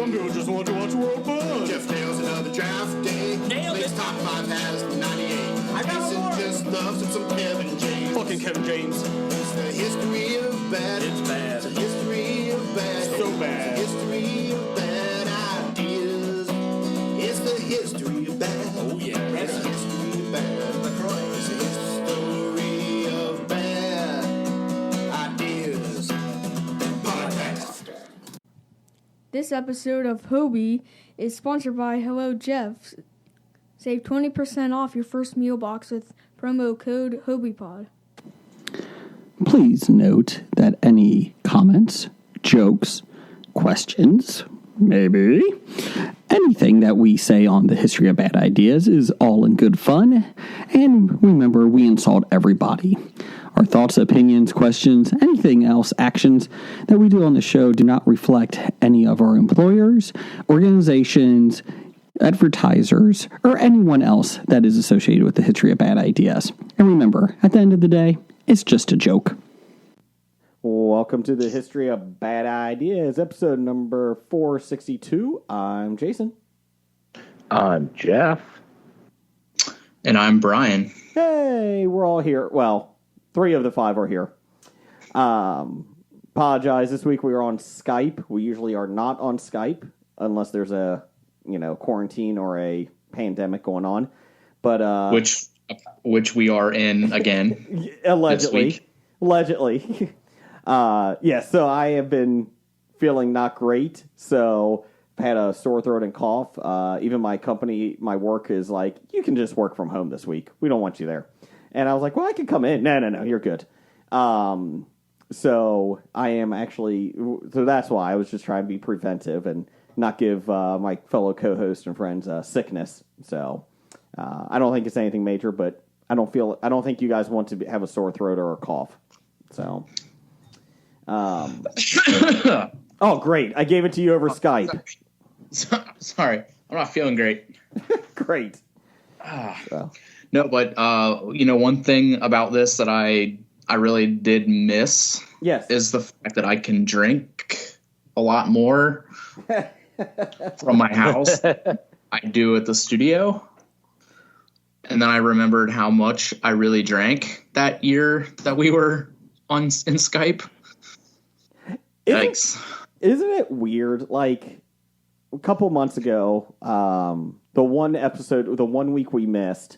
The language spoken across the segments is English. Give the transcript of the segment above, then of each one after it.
Some people just want to watch World Fun. Jeff Nails another draft day. Nailed Makes it. top 5 has 98. I got Mason one more. just loves him some Kevin James. Fucking Kevin James. It's the history of bad. It's bad. It's the history of bad. So bad. It's the history of bad ideas. It's the history of bad. Oh, yeah. It's the history of bad. It's the history of bad ideas. Podcast. This episode of Hobie is sponsored by Hello Jeff. Save 20% off your first meal box with promo code HobiePod. Please note that any comments, jokes, questions, maybe anything that we say on the history of bad ideas is all in good fun. And remember, we insult everybody. Our thoughts, opinions, questions, anything else, actions that we do on the show do not reflect any of our employers, organizations, advertisers, or anyone else that is associated with the history of bad ideas. And remember, at the end of the day, it's just a joke. Welcome to the History of Bad Ideas, episode number 462. I'm Jason. I'm Jeff. And I'm Brian. Hey, we're all here. Well, 3 of the 5 are here. Apologize, this week we are on Skype. We usually are not on Skype unless there's a, quarantine or a pandemic going on. But which we are in again. Allegedly. This week. Allegedly. So I have been feeling not great. So I've had a sore throat and cough. Even my company, my work is like, you can just work from home this week. We don't want you there. And I was like, well, I can come in. No, you're good. So I am actually, so that's why I was just trying to be preventive and not give my fellow co-host and friends sickness. So I don't think it's anything major, but I don't think you guys want to have a sore throat or a cough. So, oh, great. I gave it to you over Skype. Sorry. I'm not feeling great. Great. So. No, but, one thing about this that I really did miss is the fact that I can drink a lot more from my house I do at the studio. And then I remembered how much I really drank that year that we were in Skype. Thanks. Isn't it weird? Like a couple months ago, the one week we missed,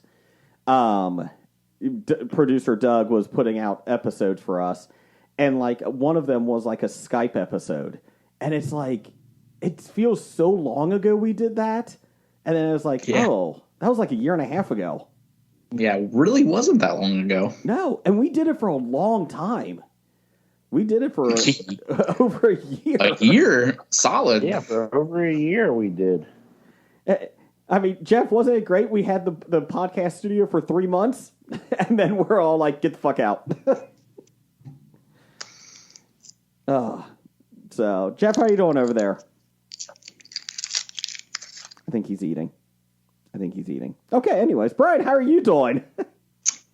producer Doug was putting out episodes for us, and like one of them was like a Skype episode, and it's like it feels so long ago we did that, and then it was like, oh, that was like a year and a half ago. Yeah, it really wasn't that long ago. No, and we did it for a long time. We did it for over a year. A year? Solid. Yeah, for over a year we did. I mean, Jeff, wasn't it great? We had the podcast studio for 3 months, and then we're all like, get the fuck out. So, Jeff, how you doing over there? I think he's eating. Okay, anyways. Brian, how are you doing?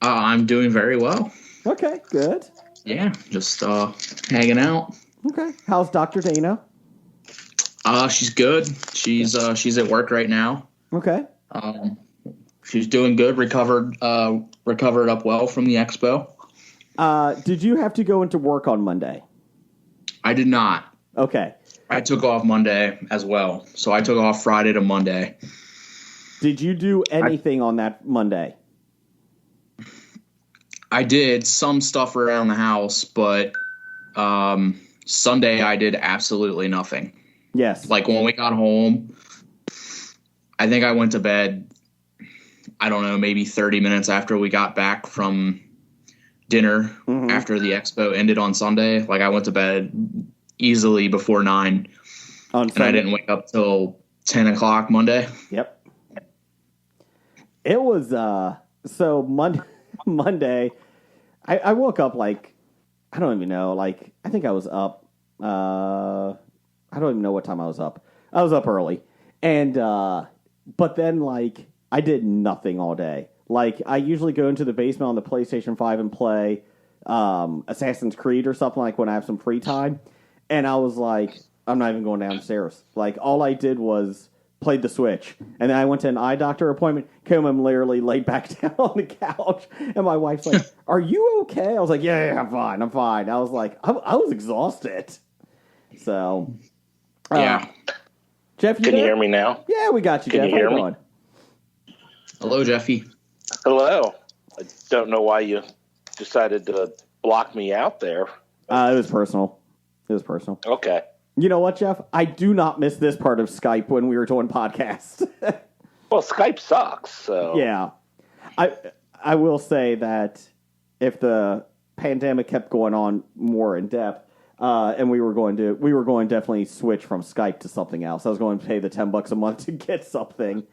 I'm doing very well. Okay, good. Yeah, just hanging out. Okay. How's Dr. Dana? She's good. She's at work right now. Okay. She's doing good. Recovered up well from the expo. Did you have to go into work on Monday? I did not. Okay. I took off Monday as well. So I took off Friday to Monday. Did you do anything on that Monday? I did some stuff around the house, but Sunday I did absolutely nothing. Yes. Like when we got home, I think I went to bed, I don't know, maybe 30 minutes after we got back from dinner after the expo ended on Sunday. Like I went to bed easily before 9 and I didn't wake up till 10 o'clock Monday. Yep. It was, so Monday, I woke up like, I don't even know, like, I think I was up, I don't even know what time I was up. I was up early. And, but then, like, I did nothing all day. Like, I usually go into the basement on the PlayStation 5 and play Assassin's Creed or something like when I have some free time. And I was like, I'm not even going downstairs. Like, all I did was played the Switch. And then I went to an eye doctor appointment, came home, literally laid back down on the couch. And my wife's like, are you okay? I was like, yeah, I'm fine. I was like, I was exhausted. So, yeah. Jeff, Can you hear me now? Yeah, we got you, Jeff. Can you hear me? On? Hello, Jeffy. Hello. I don't know why you decided to block me out there. It was personal. Okay. You know what, Jeff? I do not miss this part of Skype when we were doing podcasts. Well, Skype sucks, so... Yeah. I will say that if the pandemic kept going on more in depth, and we were going to definitely switch from Skype to something else. I was going to pay the $10 a month to get something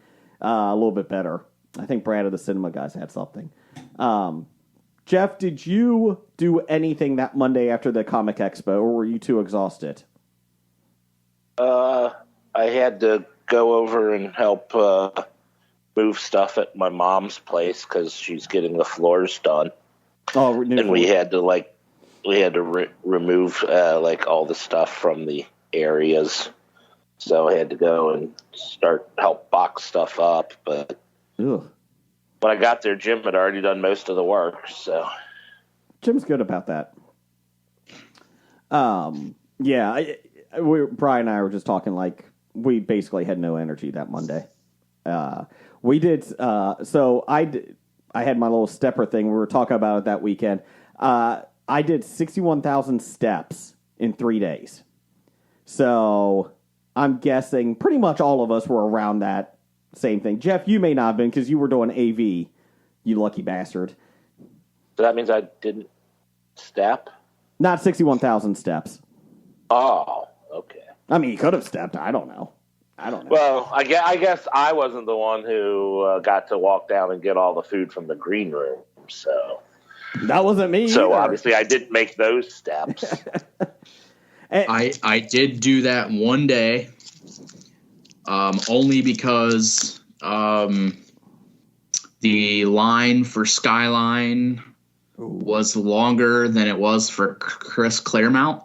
a little bit better. I think Brad of the Cinema Guys had something. Jeff, did you do anything that Monday after the Comic Expo, or were you too exhausted? I had to go over and help move stuff at my mom's place because she's getting the floors done. Oh, and we had to remove all the stuff from the areas. So I had to go and help box stuff up. But when I got there, Jim had already done most of the work. So Jim's good about that. Yeah, Brian and I were just talking like we basically had no energy that Monday. We did. So I had my little stepper thing. We were talking about it that weekend. I did 61,000 steps in 3 days. So I'm guessing pretty much all of us were around that same thing. Jeff, you may not have been because you were doing AV, you lucky bastard. So that means I didn't step? Not 61,000 steps. Oh, okay. I mean, you could have stepped. I don't know. Well, I guess I wasn't the one who got to walk down and get all the food from the green room, so... That wasn't me So either. obviously I didn't make those steps. I did do that one day, only because the line for Skyline was longer than it was for Chris Claremont.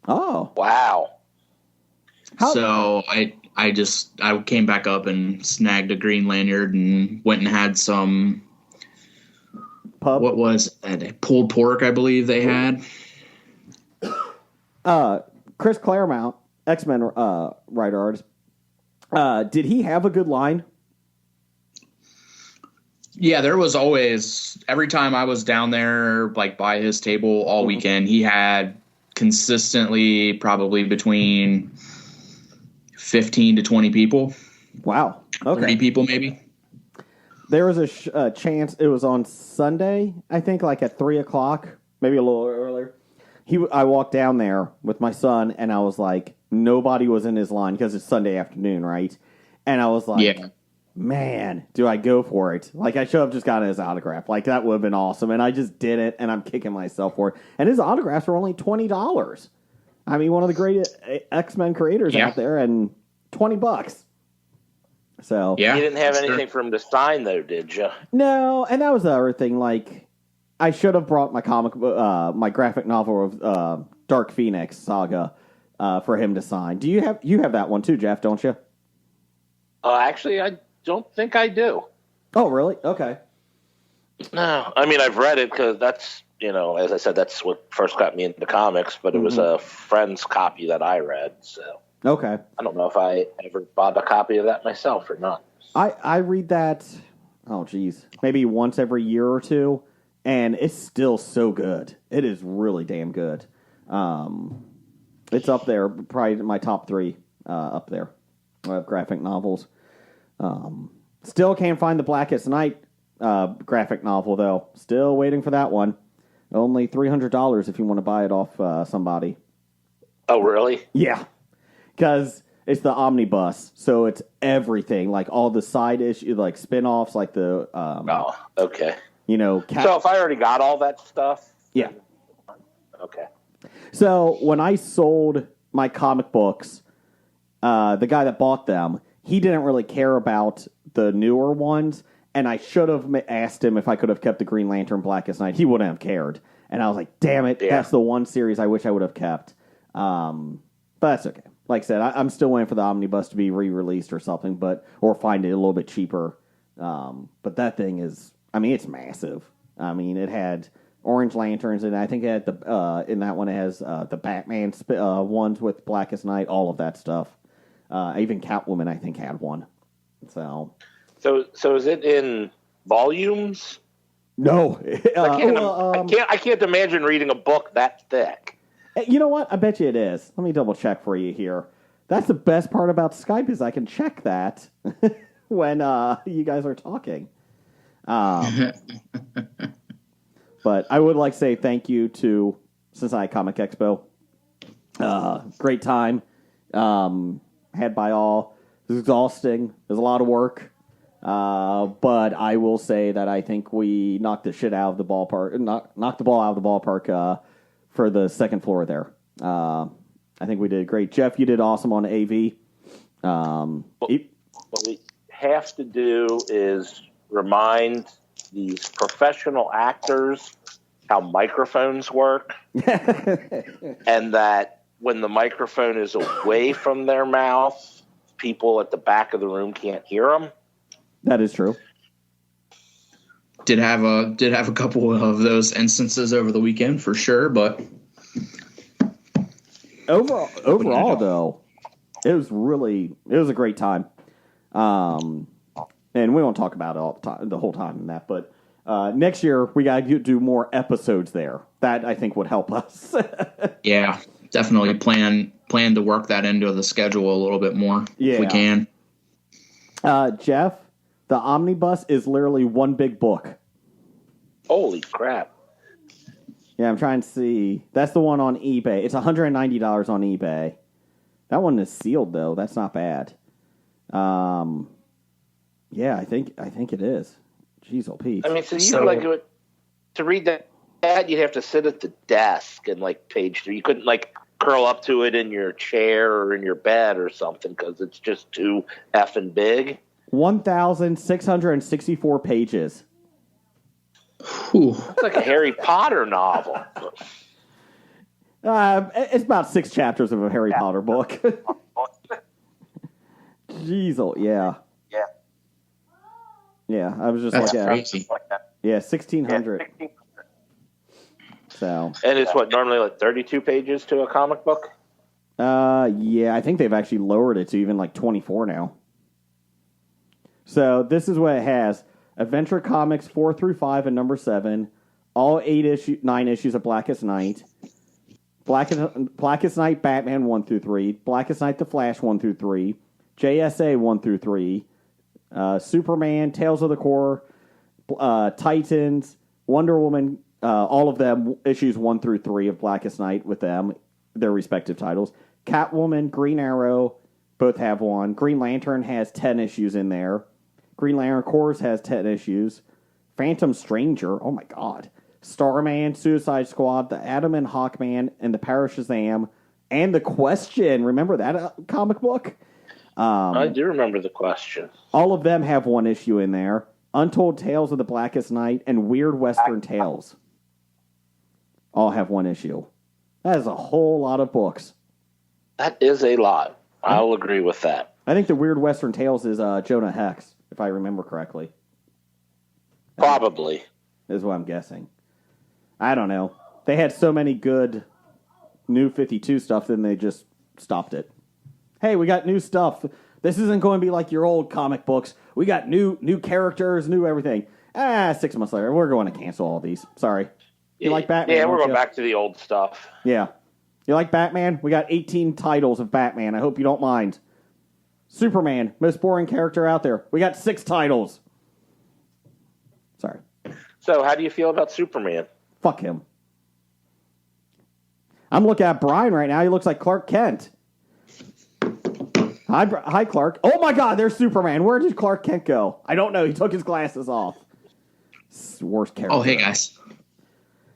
Oh. Wow. So I came back up and snagged a green lanyard and went and had some... Pub? What was that? Pulled pork, I believe they had. Chris Claremont, X-Men writer artist. Did he have a good line? Yeah, there was always, every time I was down there, like by his table all weekend, he had consistently probably between 15 to 20 people. Wow. Okay. 30 people maybe. There was a chance, it was on Sunday, I think, like at 3 o'clock, maybe a little earlier. I walked down there with my son, and I was like, nobody was in his line, because it's Sunday afternoon, right? And I was like, man, do I go for it? Like, I should have just gotten his autograph. Like, that would have been awesome. And I just did it, and I'm kicking myself for it. And his autographs were only $20. I mean, one of the great X-Men creators out there, and $20. So you didn't have anything for him to sign, though, did you? No, and that was the other thing. Like, I should have brought my my graphic novel of Dark Phoenix Saga for him to sign. Do you have that one too, Jeff? Don't you? Actually, I don't think I do. Oh, really? Okay. No, I mean I've read it because that's as I said, that's what first got me into comics. But it was a friend's copy that I read, so. Okay. I don't know if I ever bought a copy of that myself or not. I read that, maybe once every year or two, and it's still so good. It is really damn good. It's up there, probably my top 3 up there, graphic novels. Still can't find the Blackest Night graphic novel, though. Still waiting for that one. Only $300 if you want to buy it off somebody. Oh, really? Yeah. Because it's the omnibus, so it's everything, like all the side issue, like spin-offs, like the... oh, okay. So if I already got all that stuff... Yeah. Okay. So when I sold my comic books, the guy that bought them, he didn't really care about the newer ones, and I should have asked him if I could have kept the Green Lantern Blackest Night. He wouldn't have cared. And I was like, damn it, that's the one series I wish I would have kept. But that's okay. like I said, I'm still waiting for the omnibus to be re-released or something, or find it a little bit cheaper. But that thing is, I mean, it's massive. I mean, it had Orange Lanterns, and I think it had in that one it has the Batman ones with Blackest Night, all of that stuff. Even Catwoman, I think, had one. So is it in volumes? No, I can't imagine reading a book that thick. You know what? I bet you it is. Let me double check for you here. That's the best part about Skype is I can check that when you guys are talking. But I would like to say thank you to Cincinnati Comic Expo. Great time. Had by all. It was exhausting. It was a lot of work. But I will say that I think we knocked the shit out of the ballpark. Knocked the ball out of the ballpark for the second floor there. I think we did great. Jeff, you did awesome on AV. What we have to do is remind these professional actors how microphones work, and that when the microphone is away from their mouth, people at the back of the room can't hear them. That is true. Did have a couple of those instances over the weekend for sure, but overall though, it was a great time. And we won't talk about it all the whole time in that, but next year we got to do more episodes there. That I think would help us. Yeah, definitely plan to work that into the schedule a little bit more if we can. Jeff, the omnibus is literally one big book. Holy crap. Yeah, I'm trying to see. That's the one on eBay. It's $190 on eBay. That one is sealed though. That's not bad. Yeah, I think it is. Jeez, old Pete. I mean, to read that, you'd have to sit at the desk and page through. You couldn't curl up to it in your chair or in your bed or something because it's just too effing big. 1,664 pages. Whew. It's like a Harry Potter novel. It's about 6 chapters of a Harry Potter book. Jeez, yeah. Yeah, I was just crazy. Yeah, 1,600. So. And it's normally 32 pages to a comic book? Yeah, I think they've actually lowered it to even 24 now. So this is what it has. Adventure Comics 4 through 5 and number 7. All 9 issues of Blackest Night. Blackest Night Batman 1 through 3. Blackest Night The Flash 1 through 3. JSA 1 through 3. Superman, Tales of the Corps, Titans, Wonder Woman, all of them, issues 1 through 3 of Blackest Night with them, their respective titles. Catwoman, Green Arrow, both have one. Green Lantern has 10 issues in there. Green Lantern Corps has 10 issues. Phantom Stranger, oh my god. Starman, Suicide Squad, the Atom and Hawkman, and the Power Shazam, and The Question. Remember that comic book? I do remember The Question. All of them have one issue in there. Untold Tales of the Blackest Night and Weird Western Tales all have one issue. That is a whole lot of books. That is a lot. I'll agree with that. I think the Weird Western Tales is Jonah Hex, if I remember correctly. Probably. Is what I'm guessing. I don't know. They had so many good New 52 stuff, then they just stopped it. Hey, we got new stuff. This isn't going to be like your old comic books. We got new characters, new everything. 6 months later, we're going to cancel all these. Sorry. You like Batman? Yeah, we're going back to the old stuff. Yeah. You like Batman? We got 18 titles of Batman. I hope you don't mind. Superman, most boring character out there. We got 6 titles. Sorry. So, how do you feel about Superman? Fuck him. I'm looking at Brian right now. He looks like Clark Kent. Hi, Clark. Oh my God, there's Superman. Where did Clark Kent go? I don't know. He took his glasses off. Worst character. Oh, hey guys.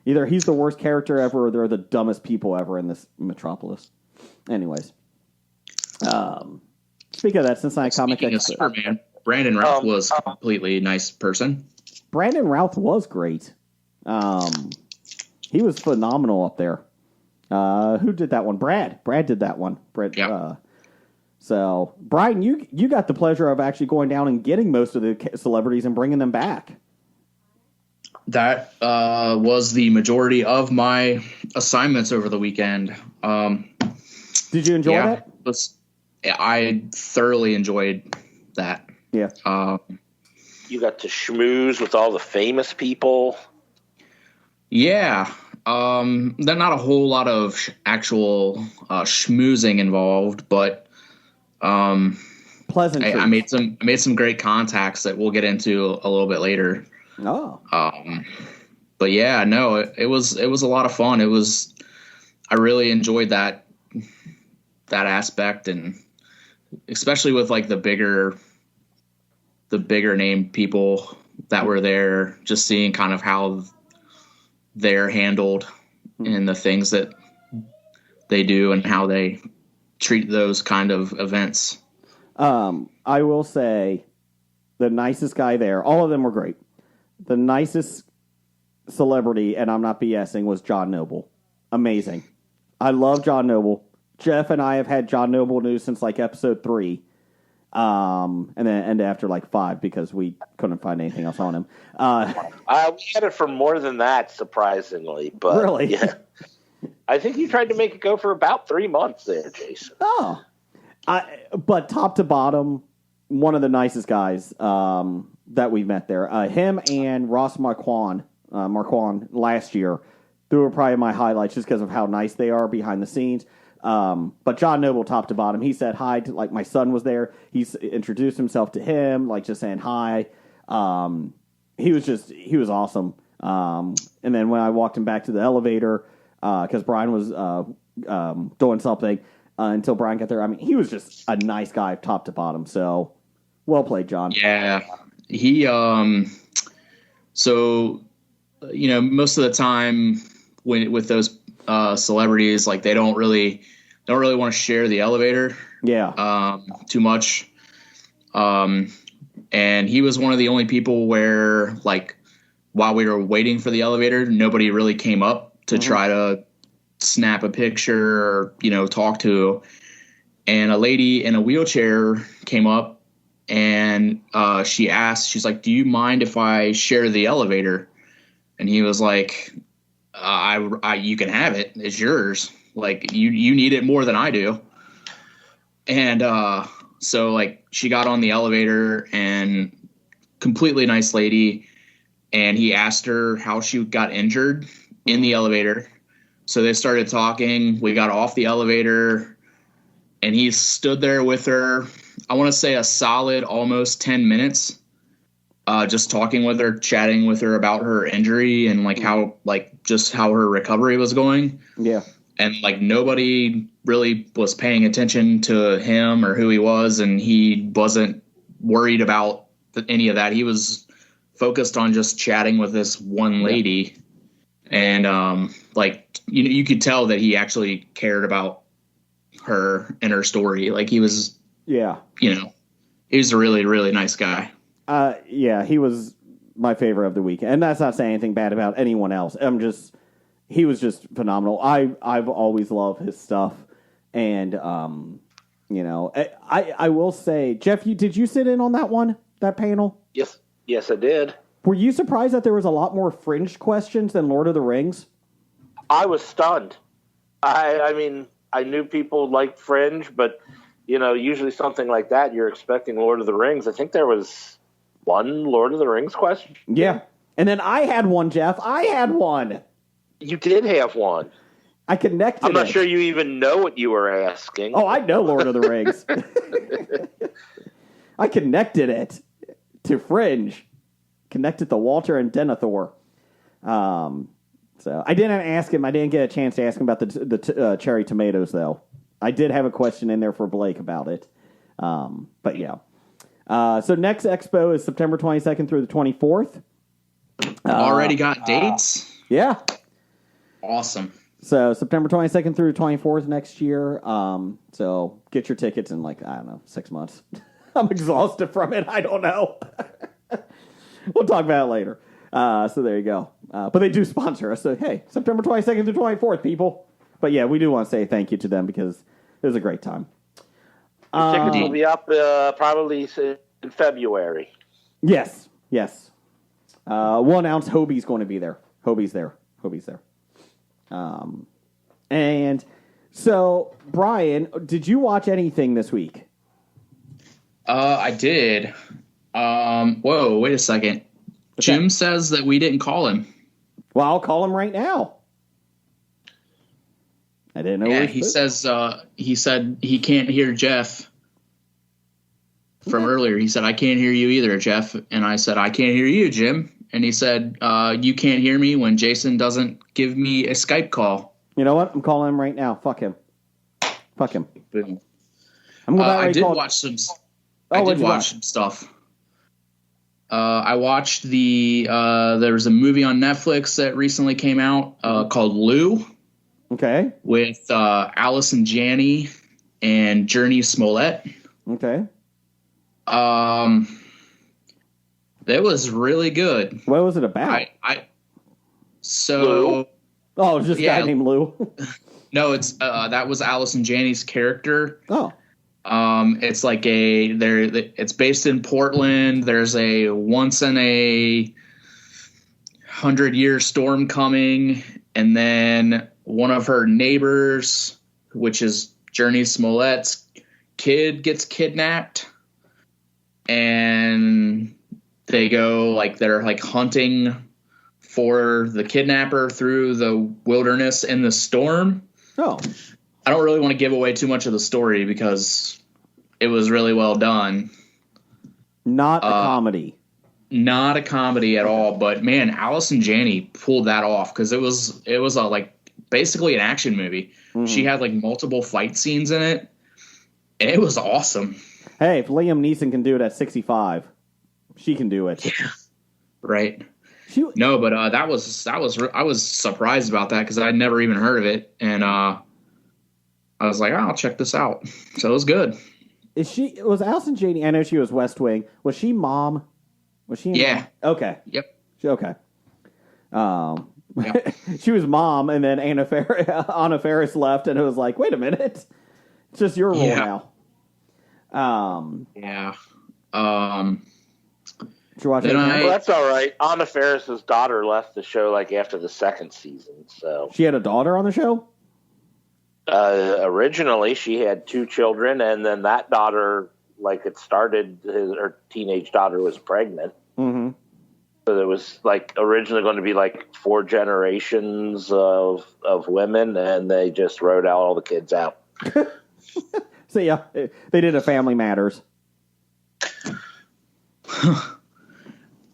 Either he's the worst character ever, or they're the dumbest people ever in this metropolis. Anyways, speaking of that, Cincinnati Comic Expo, Superman, Brandon Routh was a completely nice person. Brandon Routh was great. He was phenomenal up there. Who did that one? Brad. Brad did that one. Brad. Yeah. So, Brian, you got the pleasure of actually going down and getting most of the celebrities and bringing them back. That was the majority of my assignments over the weekend. Did you enjoy that? I thoroughly enjoyed that. Yeah. You got to schmooze with all the famous people. Yeah. There's not a whole lot of actual schmoozing involved, but pleasant. I made some great contacts that we'll get into a little bit later. Oh. But yeah, no, it was a lot of fun. I really enjoyed that aspect, and especially with like the bigger name people that were there, just seeing kind of how they're handled and the things that they do and how they treat those kind of events. I will say the nicest guy there, all of them were great. The nicest celebrity, and I'm not BSing, was John Noble. Amazing. I love John Noble. Jeff and I have had John Noble news since like episode 3. And then after like 5 because we couldn't find anything else on him. We had it for more than that, surprisingly. But really? Yeah. I think you tried to make it go for about 3 months there, Jason. Oh. But top to bottom, one of the nicest guys that we met there. Him and Ross Marquand last year. They were probably my highlights just because of how nice they are behind the scenes. But John Noble, top to bottom, he said hi to, like, my son was there. He's introduced himself to him, like, just saying hi. He was awesome. And then when I walked him back to the elevator, because Brian was doing something until Brian got there, I mean, he was just a nice guy, top to bottom. So, well played, John. Yeah, he. So, most of the time with those celebrities, like they don't really want to share the elevator. Yeah. Too much. And he was one of the only people where, like, while we were waiting for the elevator, nobody really came up to try to snap a picture or, talk to. And a lady in a wheelchair came up and she asked, she's like, "Do you mind if I share the elevator?" And he was like, you can have it. It's yours. Like, you need it more than I do. And so, like, she got on the elevator, and completely nice lady, and he asked her how she got injured in the elevator. So they started talking. We got off the elevator, and he stood there with her, I want to say a solid almost 10 minutes. Just talking with her, chatting with her about her injury and like how her recovery was going. Yeah. And like nobody really was paying attention to him or who he was. And he wasn't worried about any of that. He was focused on just chatting with this one lady. And like, you could tell that he actually cared about her and her story. Like he was, he was a really, really nice guy. Yeah, he was my favorite of the week, and that's not saying anything bad about anyone else. He was just phenomenal. I've always loved his stuff, and I will say, Jeff, did you sit in on that panel? Yes, I did. Were you surprised that there was a lot more fringe questions than Lord of the Rings? I was stunned. I mean, I knew people liked fringe, but usually something like that, you're expecting Lord of the Rings. I think there was one Lord of the Rings question. Yeah. And then I had one, Jeff. I had one. You did have one. I connected I'm not sure you even know what you were asking. Oh, I know Lord of the Rings. I connected it to Fringe. Connected to Walter and Denethor. So I didn't ask him. I didn't get a chance to ask him about the cherry tomatoes, though. I did have a question in there for Blake about it. But yeah. So next expo is September 22nd through the 24th. Already got dates? Yeah. Awesome. So September 22nd through the 24th next year. So get your tickets in 6 months. I'm exhausted from it. I don't know. We'll talk about it later. So there you go. But they do sponsor us. So, hey, September 22nd through 24th, people. But yeah, we do want to say thank you to them because it was a great time. Tickets will be up probably in February. Yes. We'll announce Hobie's going to be there. Hobie's there. And so, Brian, did you watch anything this week? I did. Whoa, wait a second. Jim says that we didn't call him. Well, I'll call him right now. I didn't know. Yeah, he says he said he can't hear Jeff from earlier. He said, I can't hear you either, Jeff. And I said, I can't hear you, Jim. And he said, you can't hear me when Jason doesn't give me a Skype call. You know what? I'm calling him right now. Fuck him. Boom. I did watch some stuff. I watched there was a movie on Netflix that recently came out called Lou. Okay. With Allison Janney and Journey Smollett. Okay. That was really good. What was it about? Lou? Oh, just a guy named Lou. No, it's that was Allison Janney's character. Oh. It's like it's based in Portland. There's a once in a 100-year storm coming, and then one of her neighbors, which is Journey Smollett's kid, gets kidnapped, and they go they're hunting for the kidnapper through the wilderness in the storm. Oh. I don't really want to give away too much of the story because it was really well done. Not a comedy. Not a comedy at all, but man, Allison Janney pulled that off because it was basically an action movie. Mm-hmm. She had multiple fight scenes in it, and it was awesome. Hey, if Liam Neeson can do it at 65, she can do it. Yeah. Right. No, but I was surprised about that because I'd never even heard of it, and I was like, I'll check this out. So it was good. Was Allison Janney? I know she was West Wing. Was she mom? Was she? Yeah. Mom? Okay. Yep. Okay. She was mom, and then Anna Faris left, and it was like, wait a minute, it's just your role now. Yeah. Did you watch it? Well, that's all right. Anna Faris's daughter left the show after the second season. So she had a daughter on the show. Originally, she had 2 children, and then that daughter, it started, her teenage daughter was pregnant. Mm-hmm. So there was originally going to be 4 generations of women, and they just wrote out all the kids out. So yeah, they did a Family Matters.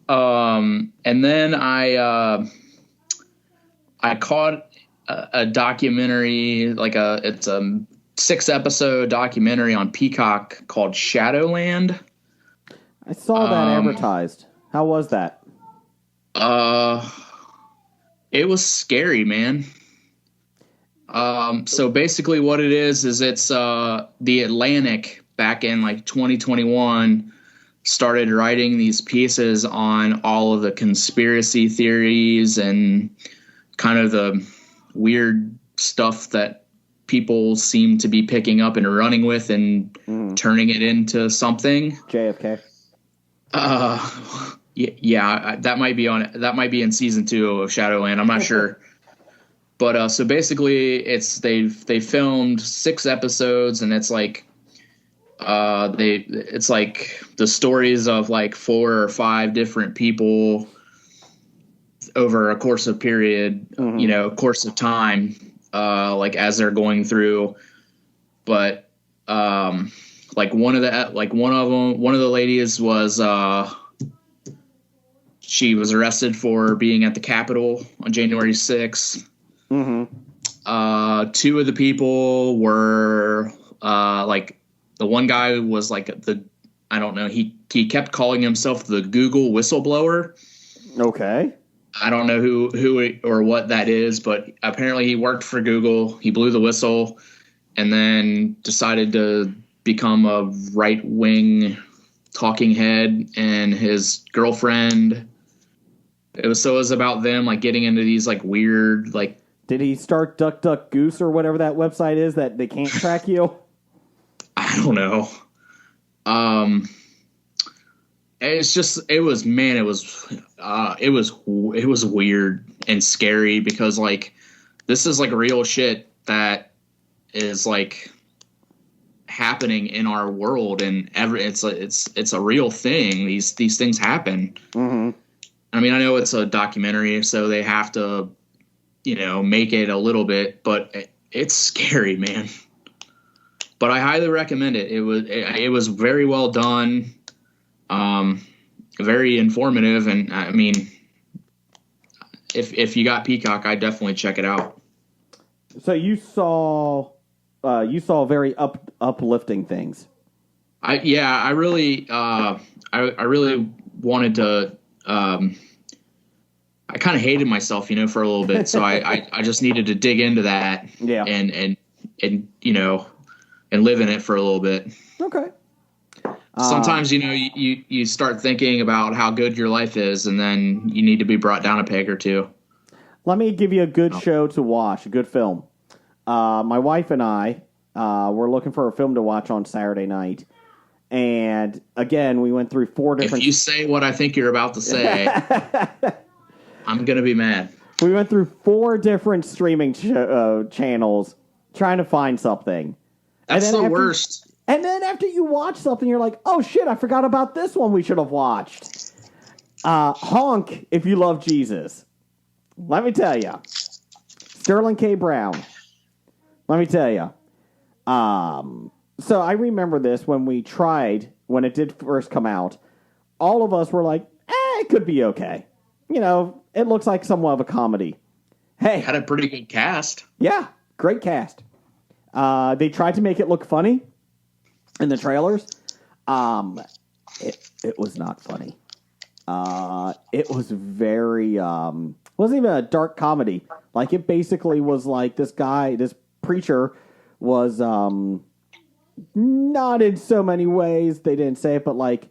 And then I caught a documentary, it's a 6-episode documentary on Peacock called Shadowland. I saw that advertised. How was that? It was scary, man. So basically what it is it's the Atlantic back in 2021 started writing these pieces on all of the conspiracy theories and kind of the weird stuff that people seem to be picking up and running with and turning it into something. JFK. Yeah, that might be in season 2 of Shadowland. I'm not sure. But so basically they filmed 6 episodes, and it's the stories of 4 or 5 different people over a course of period, course of time, as they're going through. But one of the ladies was she was arrested for being at the Capitol on January 6th. Mm-hmm. 2 of the people were the one guy was I don't know, he kept calling himself the Google whistleblower. Okay. I don't know who or what that is, but apparently he worked for Google. He blew the whistle and then decided to become a right-wing talking head, and his girlfriend. It was about them getting into these weird Did he start Duck Duck Goose or whatever that website is that they can't track you? I don't know. It was weird and scary because like this is like real shit that is like happening in our world, and it's a real thing. These things happen. Mm-hmm. I mean, I know it's a documentary, so they have to, make it a little bit, but it's scary, man. But I highly recommend it. It was very well done, very informative, and I mean, if you got Peacock, I'd definitely check it out. So you saw very uplifting things. I really wanted to. I kind of hated myself, for a little bit, so I just needed to dig into that, and live in it for a little bit. Okay. Sometimes you start thinking about how good your life is, and then you need to be brought down a peg or two. Let me give you a good show to watch, a good film. My wife and I were looking for a film to watch on Saturday night. And again, we went through 4 different... If you say what I think you're about to say, I'm going to be mad. We went through 4 different streaming channels trying to find something. That's the worst. And then after you watch something, you're like, oh shit, I forgot about this one we should have watched. Honk, If You Love Jesus. Let me tell you. Sterling K. Brown. Let me tell you. So I remember this when it did first come out. All of us were like, it could be okay. It looks like somewhat of a comedy. Hey. Had a pretty good cast. Yeah, great cast. They tried to make it look funny in the trailers. It was not funny. It was very, wasn't even a dark comedy. Like, it basically was like this preacher was, not in so many ways, they didn't say it, but like,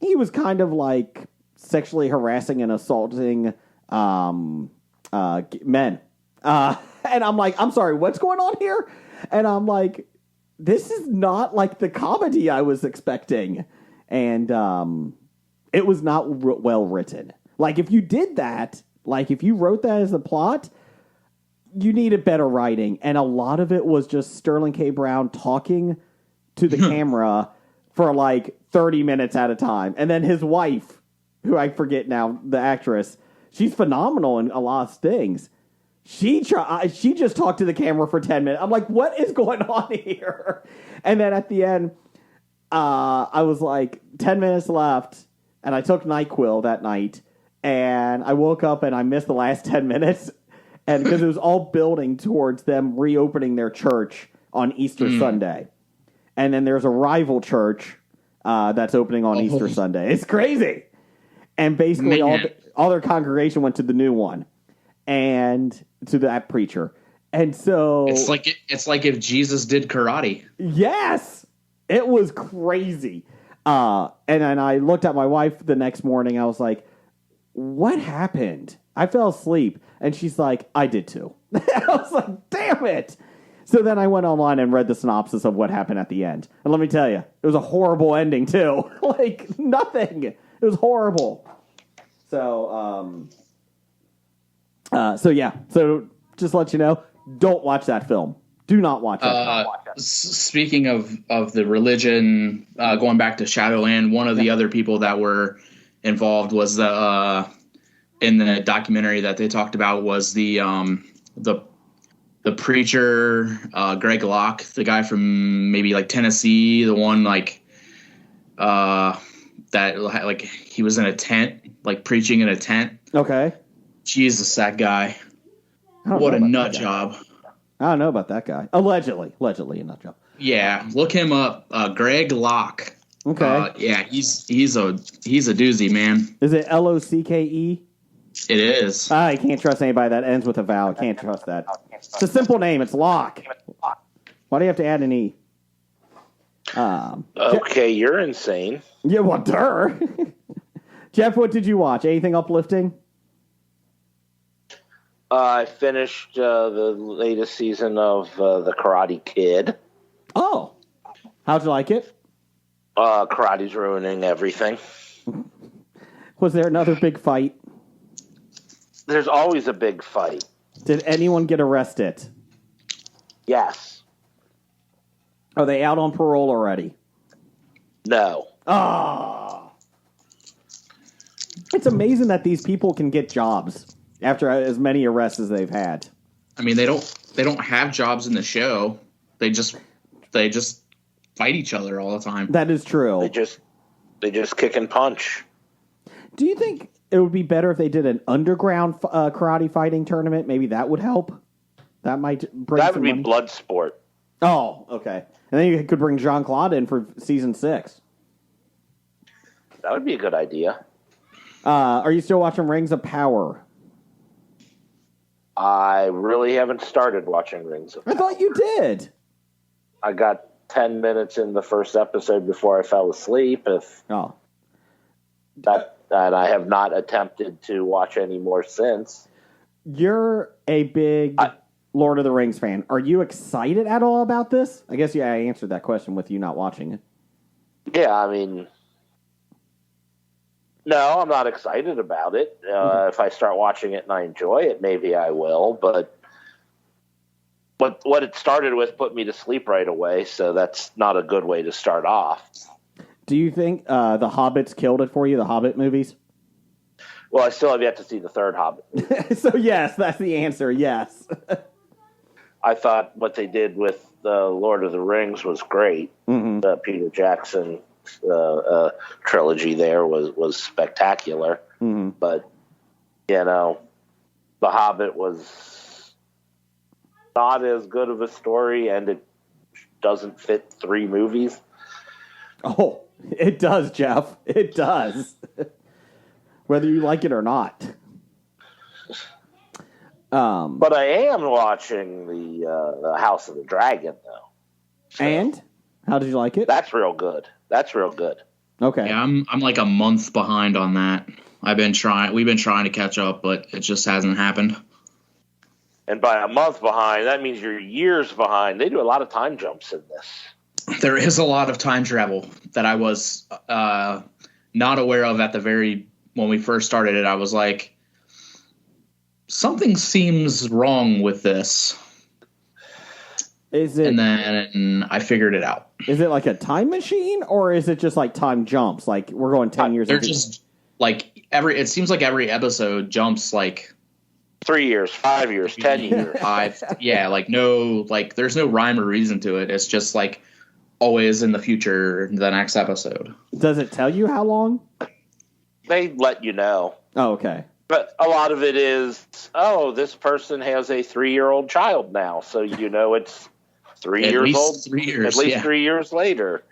he was kind of like sexually harassing and assaulting, men. And I'm like, I'm sorry, what's going on here? And I'm like, this is not like the comedy I was expecting. And, it was not well written. Like, if you did that, like, if you wrote that as a plot, you needed better writing. And a lot of it was just Sterling K. Brown talking to the camera for, like, 30 minutes at a time. And then his wife, who I forget now, the actress, she's phenomenal in a lot of things. She just talked to the camera for 10 minutes. I'm like, what is going on here? And then at the end, I was like, 10 minutes left. And I took NyQuil that night, and I woke up and I missed the last 10 minutes, and because it was all building towards them reopening their church on Easter Sunday. And then there's a rival church that's opening on Easter Sunday. It's crazy. And basically all their congregation went to the new one and to that preacher. And so... It's like if Jesus did karate. Yes! It was crazy. And then I looked at my wife the next morning. I was like, what happened? I fell asleep. And she's like, I did too. I was like, damn it. So then I went online and read the synopsis of what happened at the end. And let me tell you, it was a horrible ending too. Like, nothing. It was horrible. So, yeah. So just to let you know, don't watch that film. Do not watch it. Speaking of the religion, going back to Shadowland, one of the other people that were involved was in the documentary that they talked about was the preacher, Greg Locke, the guy from maybe like Tennessee, the one like that like he was in a tent, like preaching in a tent. Okay. Jesus, that guy. What a nut job. I don't know about that guy. Allegedly a nut job. Yeah, look him up. Greg Locke. Okay. Yeah, he's a doozy, man. Is it Locke? It is. I can't trust anybody that ends with a vowel. I can't trust that. It's a simple name. It's Locke. Why do you have to add an E? Okay, you're insane. Yeah, well, Jeff, what did you watch? Anything uplifting? I finished the latest season of The Karate Kid. Oh. How'd you like it? Karate's ruining everything. Was there another big fight? There's always a big fight. Did anyone get arrested? Yes. Are they out on parole already? No. Oh. It's amazing that these people can get jobs after as many arrests as they've had. I mean, they don't have jobs in the show. They just fight each other all the time. That is true. They just kick and punch. Do you think it would be better if they did an underground karate fighting tournament? Maybe that would help. That might bring. That would be money. blood sport. Oh, okay. And then you could bring Jean-Claude in for season 6. That would be a good idea. Are you still watching Rings of Power? I really haven't started watching Rings of Power. I thought you did. I got 10 minutes in the first episode before I fell asleep. And I have not attempted to watch any more since. You're a big Lord of the Rings fan. Are you excited at all about this? I guess I answered that question with you not watching it. Yeah, I mean, no, I'm not excited about it. If I start watching it and I enjoy it, maybe I will. But what it started with put me to sleep right away, so that's not a good way to start off. Do you think The Hobbits killed it for you, the Hobbit movies? Well, I still have yet to see the third Hobbit. So, yes, that's the answer, yes. I thought what they did with the Lord of the Rings was great. Mm-hmm. The Peter Jackson trilogy there was spectacular. Mm-hmm. But, The Hobbit was not as good of a story, and it doesn't fit 3 movies. Oh, it does, Jeff. It does. Whether you like it or not. But I am watching the House of the Dragon, though. So and? How did you like it? That's real good. Okay. Yeah, I'm like a month behind on that. We've been trying to catch up, but it just hasn't happened. And by a month behind, that means you're years behind. They do a lot of time jumps in this. There is a lot of time travel that I was not aware of when we first started it. I was like, something seems wrong with this. And then I figured it out. Is it like a time machine, or is it just like time jumps? Like we're going 10 years. They're just like it seems like every episode jumps like 3 years, 5 years, 10 years. 5. Yeah, there's no rhyme or reason to it. It's just like always in the future, the next episode. Does it tell you how long? They let you know. Oh, okay. But a lot of it is, this person has a 3-year-old child now, so it's 3 years old. 3 years, at least 3 years later,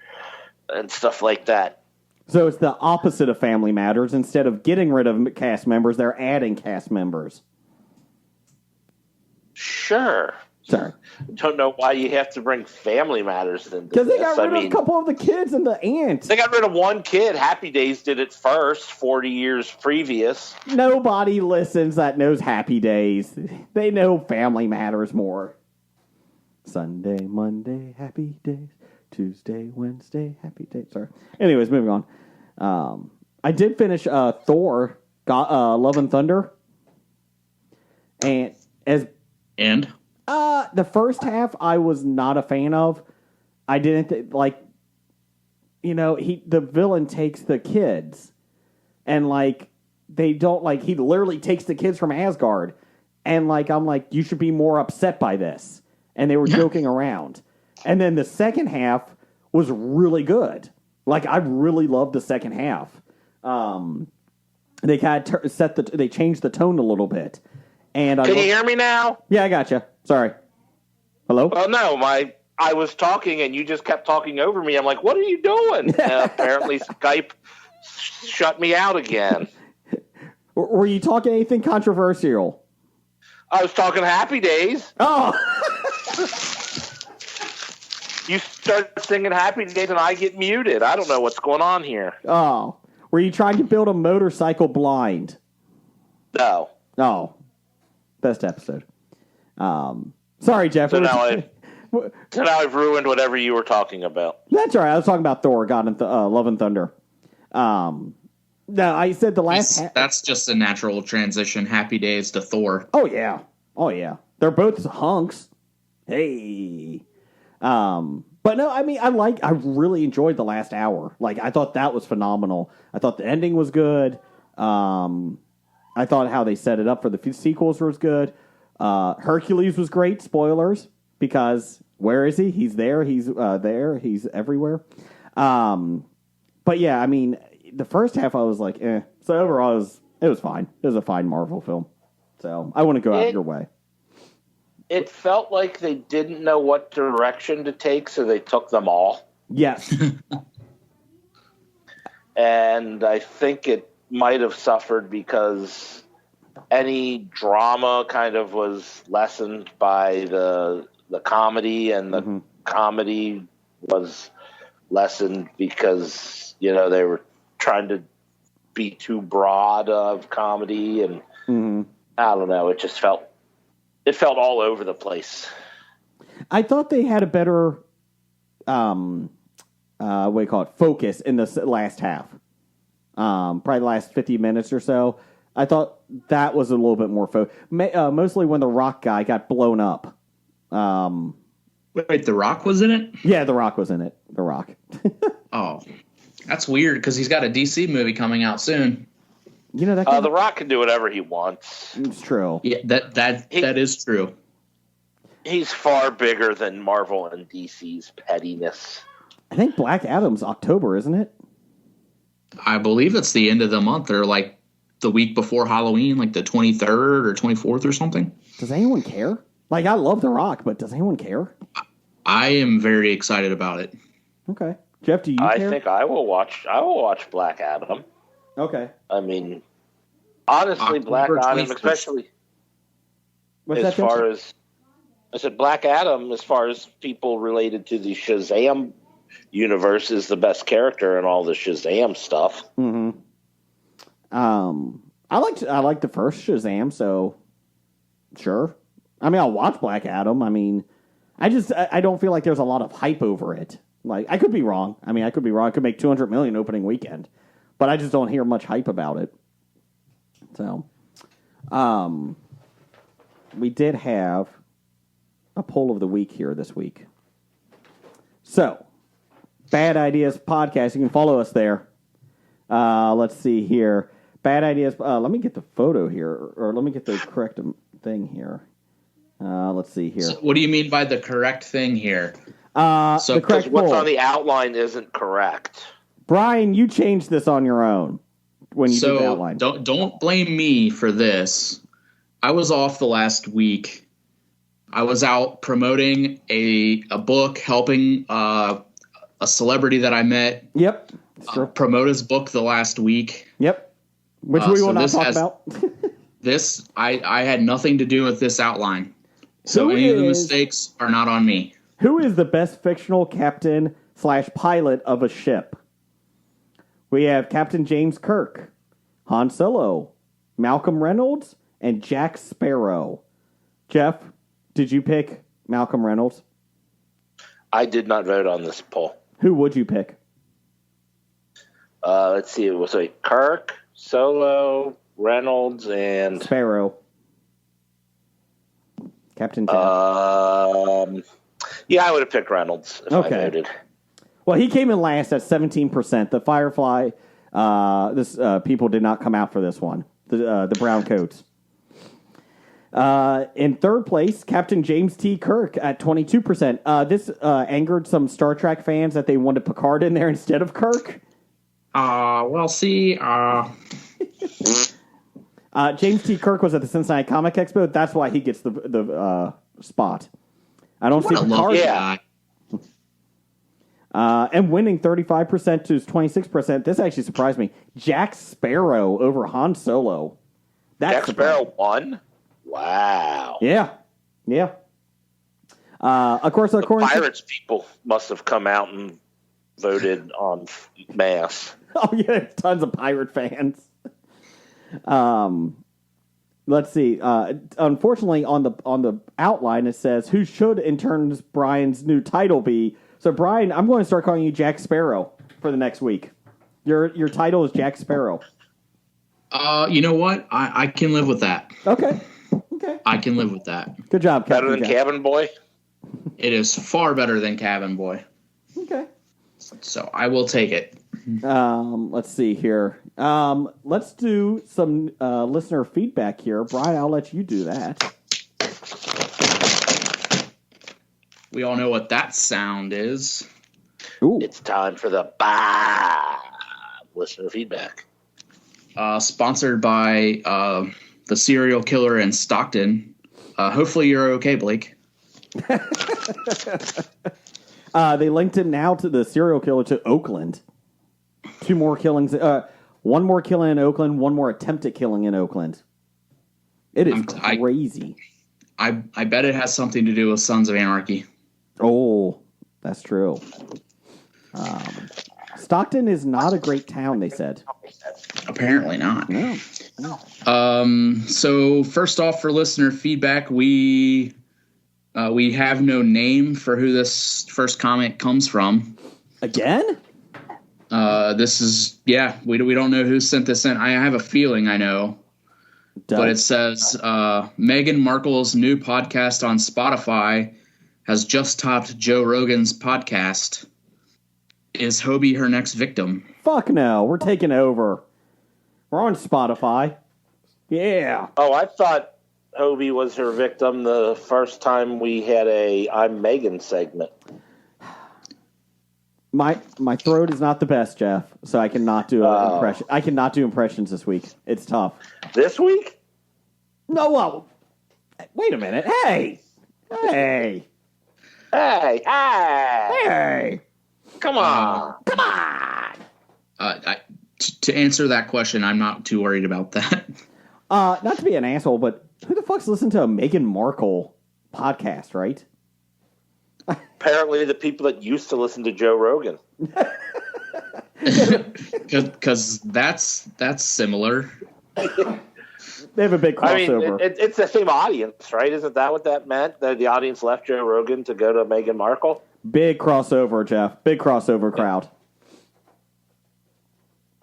and stuff like that. So it's the opposite of Family Matters. Instead of getting rid of cast members, they're adding cast members. Sure. Sorry. Don't know why you have to bring Family Matters into this. Because they got rid of a couple of the kids and the aunt. They got rid of one kid. Happy Days did it first, 40 years previous. Nobody listens that knows Happy Days. They know Family Matters more. Sunday, Monday, Happy Days. Tuesday, Wednesday, Happy Days. Sorry. Anyways, moving on. I did finish Thor, Love and Thunder. And the first half I was not a fan of. I didn't the villain takes the kids and they don't he literally takes the kids from Asgard, and I'm like, you should be more upset by this, and they were joking around. And then the second half was really good. I really loved the second half. They they changed the tone a little bit. And can you hear me now? Yeah, I gotcha. Sorry. Hello? Oh, no, I was talking and you just kept talking over me. I'm like, what are you doing? Apparently Skype shut me out again. Were you talking anything controversial? I was talking Happy Days. Oh! You start singing Happy Days and I get muted. I don't know what's going on here. Oh. Were you trying to build a motorcycle blind? No. Oh. Best episode. Sorry, Jeff. So now I've ruined whatever you were talking about. That's all right. I was talking about Thor, God and Love and Thunder. No, I said the last... That's just a natural transition. Happy Days to Thor. Oh, yeah. They're both hunks. Hey. But no, I mean, I really enjoyed the last hour. Like, I thought that was phenomenal. I thought the ending was good. I thought how they set it up for the sequels was good. Hercules was great. Spoilers, because where is he? He's there. He's there. He's everywhere. But yeah, I mean, the first half I was like, eh. So overall, it was fine. It was a fine Marvel film. So I want to go out your way. It felt like they didn't know what direction to take, so they took them all. Yes. And I think it might have suffered because any drama kind of was lessened by the comedy, and the comedy was lessened because, you know, they were trying to be too broad of comedy, and I don't know, it felt all over the place. I thought they had a better focus in the last half. Probably the last 50 minutes or so. I thought that was a little bit more mostly when the Rock guy got blown up. Wait, The Rock was in it? Yeah, The Rock was in it. The Rock. Oh, that's weird because he's got a DC movie coming out soon. You know that The Rock can do whatever he wants. It's true. Yeah, that is true. He's far bigger than Marvel and DC's pettiness. I think Black Adam's October, isn't it? I believe it's the end of the month, or like the week before Halloween, like the 23rd or 24th or something. Does anyone care? Like, I love The Rock, but does anyone care? I am very excited about it. Okay. Jeff, do you care? I think I will watch Black Adam. Okay. I mean, honestly, Black Adam, especially as far as I said, Black Adam, as far as people related to the Shazam universe, is the best character in all the Shazam stuff. Mm-hmm. I liked the first Shazam, so sure. I mean, I'll watch Black Adam. I mean, I don't feel like there's a lot of hype over it. Like, I could be wrong. I mean, I could be wrong. I could make $200 million opening weekend, but I just don't hear much hype about it. So, we did have a poll of the week here this week. So, Bad Ideas Podcast. You can follow us there. Let's see here. Bad Ideas. Let me get the photo here, or let me get the correct thing here. Let's see here. So what do you mean by the correct thing here? So the correct what's on the outline isn't correct. Brian, you changed this on your own when you did the outline. Don't blame me for this. I was off the last week. I was out promoting a book, helping a celebrity that I met. Yep. Promote his book the last week. Yep. Which we will not talk about. I had nothing to do with this outline. So any of the mistakes are not on me. Who is the best fictional captain / pilot of a ship? We have Captain James Kirk, Han Solo, Malcolm Reynolds, and Jack Sparrow. Jeff, did you pick Malcolm Reynolds? I did not vote on this poll. Who would you pick? Let's see. It was Kirk, Solo, Reynolds, and Sparrow. Captain Jack. Yeah, I would have picked Reynolds if I voted. Well, he came in last at 17%. The Firefly, people did not come out for this one. The brown coats. In third place, Captain James T. Kirk at 22%. This angered some Star Trek fans that they wanted Picard in there instead of Kirk. James T. Kirk was at the Cincinnati Comic Expo. That's why he gets the spot. I don't see Picard. Yeah. And winning 35% to 26%. This actually surprised me. Jack Sparrow over Han Solo. Jack Sparrow won? Wow. Yeah. Of course, the Pirates people must have come out and voted en masse. Oh yeah, tons of pirate fans. Let's see. Unfortunately, on the outline it says, "Who should in turn Brian's new title be?" So, Brian, I'm going to start calling you Jack Sparrow for the next week. Your title is Jack Sparrow. You know what? I can live with that. Okay. I can live with that. Good job, Captain Better than Jack. Cabin Boy? It is far better than Cabin Boy. Okay. So I will take it. Let's see here. Let's do some listener feedback here. Brian, I'll let you do that. We all know what that sound is. Ooh. It's time for the listener feedback. Sponsored by the serial killer in Stockton. Hopefully you're okay, Blake. They linked him now to the serial killer to Oakland. 2 more killings. 1 more killing in Oakland. 1 more attempted killing in Oakland. It is crazy. I bet it has something to do with Sons of Anarchy. Oh, that's true. Stockton is not a great town, they said. Apparently not. No. So first off, for listener feedback, we have no name for who this first comment comes from. Again? This is, we don't know who sent this in. I have a feeling I know. But it says, Meghan Markle's new podcast on Spotify has just topped Joe Rogan's podcast. Is Hobie her next victim? Fuck no. We're taking over. We're on Spotify. Yeah. Oh, I thought Hobie was her victim the first time we had a I'm Megan segment. My throat is not the best, Jeff, so I cannot do an impression. I cannot do impressions this week. It's tough. This week? No, well, wait a minute. Hey. Come on. To answer that question, I'm not too worried about that. Not to be an asshole, but who the fuck's listening to a Meghan Markle podcast, right? Apparently the people that used to listen to Joe Rogan. Because that's similar. They have a big crossover. I mean, it's the same audience, right? Isn't that what that meant? That the audience left Joe Rogan to go to Meghan Markle? Big crossover, Jeff. Big crossover crowd.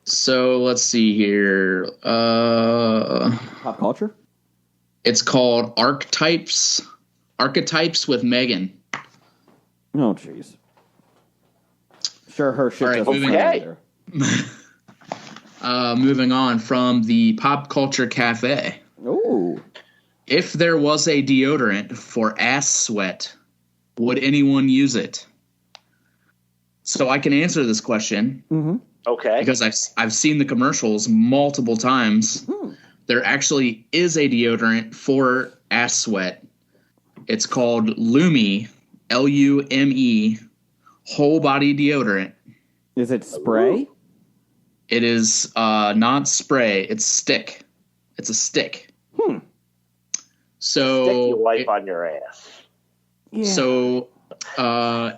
So let's see here. Pop culture? It's called Archetypes with Megan. Oh, jeez. Sure, her shit All right, doesn't okay. Moving on from the Pop Culture Cafe. Ooh. If there was a deodorant for ass sweat, would anyone use it? So I can answer this question. Mm-hmm. Okay. Because I've seen the commercials multiple times. There actually is a deodorant for ass sweat. It's called Lume, Lume, whole body deodorant. Is it spray? It is not spray. It's stick. It's a stick. So Stick you wipe on your ass. Yeah. So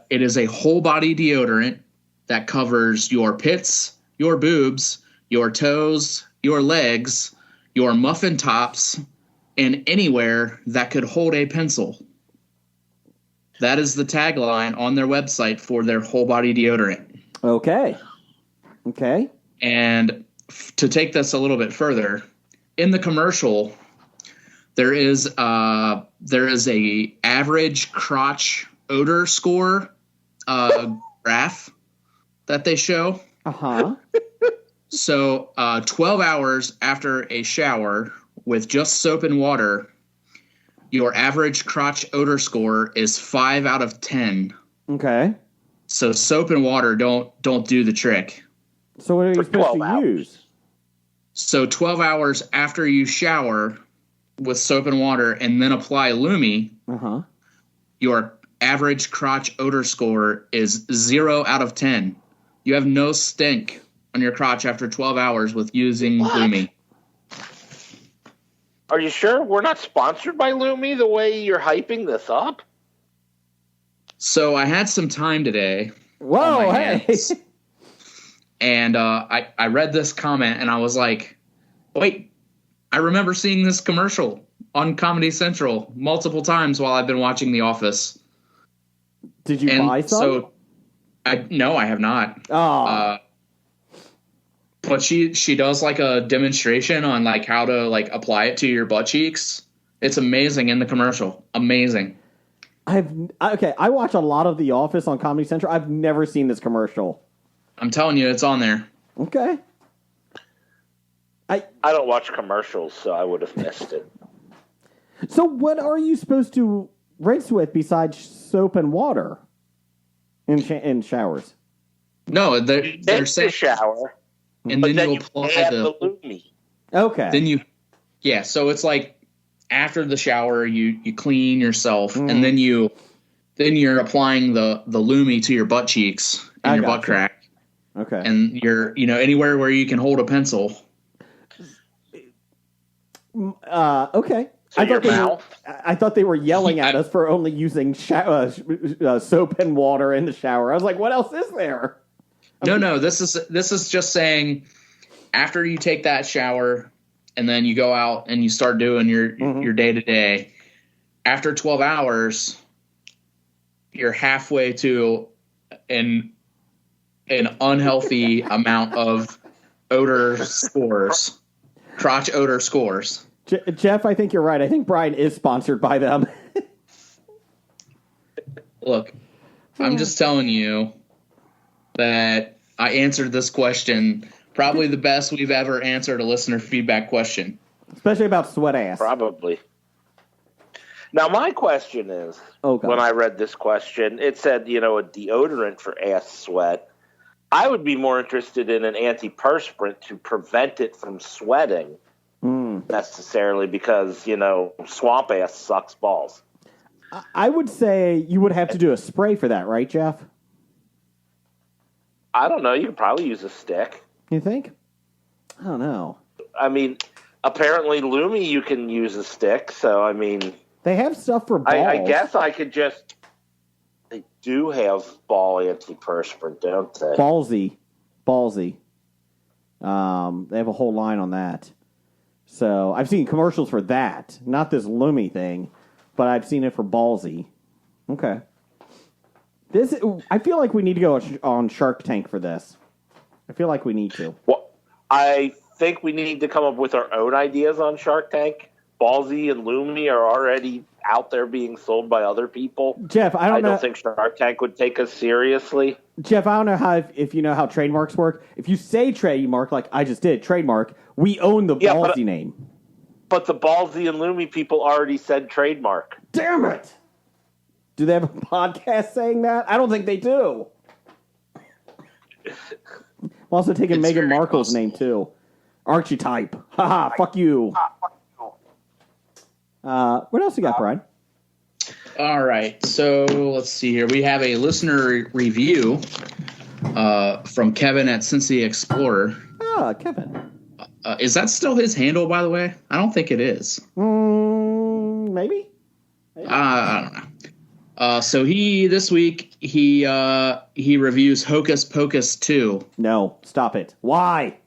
it is a whole body deodorant that covers your pits, your boobs, your toes, your legs, your muffin tops, and anywhere that could hold a pencil. That is the tagline on their website for their whole body deodorant. Okay. And to take this a little bit further, in the commercial, there is a average crotch odor score graph that they show. Uh-huh. So 12 hours after a shower with just soap and water, your average crotch odor score is 5 out of 10. Okay. So soap and water don't do the trick. So what are you supposed to use? So 12 hours after you shower with soap and water and then apply Lume, your average crotch odor score is 0 out of 10. You have no stink on your crotch after 12 hours with using Lume. Are you sure we're not sponsored by Lume the way you're hyping this up? So I had some time today. Whoa, hey. And I read this comment and I was like, wait, I remember seeing this commercial on Comedy Central multiple times while I've been watching The Office. Did you buy some? No, I have not. Oh. But she does like a demonstration on like how to like apply it to your butt cheeks. It's amazing in the commercial. Amazing. I watch a lot of The Office on Comedy Central. I've never seen this commercial. I'm telling you, it's on there. Okay. I don't watch commercials, so I would have missed it. So what are you supposed to rinse with besides soap and water in showers? No, they're saying shower, and then you apply the Lumi. Okay. Then so it's like after the shower, you clean yourself, and then you're applying the Lumi to your butt cheeks and your butt crack. Okay. And you're anywhere where you can hold a pencil. Okay. So I thought they were yelling at us for only using soap and water in the shower. I was like, what else is there? No. This is just saying after you take that shower and then you go out and you start doing your day to day. After 12 hours, you're halfway to an unhealthy amount of odor scores, crotch odor scores. Jeff, I think you're right. I think Brian is sponsored by them. Look, I'm just telling you that I answered this question probably the best we've ever answered a listener feedback question. Especially about sweat ass. Probably. Now, my question is, when I read this question, it said, a deodorant for ass sweat. I would be more interested in an antiperspirant to prevent it from sweating. Necessarily because, swamp ass sucks balls. I would say you would have to do a spray for that, right, Jeff? I don't know. You could probably use a stick. You think? I don't know. I mean, apparently Lumi you can use a stick, so I mean... They have stuff for balls. I guess I could just... They do have ball antiperspirant, don't they? Ballsy. They have a whole line on that. So I've seen commercials for that, not this Lumi thing, but I've seen it for Ballsy. Okay. I feel like we need to go on Shark Tank for this. I feel like we need to. Well, I think we need to come up with our own ideas on Shark Tank. Ballsy and Lumi are already out there being sold by other people. Jeff, I don't think Shark Tank would take us seriously. Jeff, I don't know if you know how trademarks work. If you say trademark, like I just did, trademark, we own the Ballsy name. But the Ballsy and Lumi people already said trademark. Damn it! Do they have a podcast saying that? I don't think they do. I'm also taking Meghan Markle's name, too. Archetype. Haha, fuck you. What else you got, Brian? All right, so let's see here. We have a listener review from Kevin at Cincy Explorer. Ah, Kevin. Is that still his handle, by the way? I don't think it is. Maybe? I don't know. So this week he reviews Hocus Pocus 2. No, stop it. Why?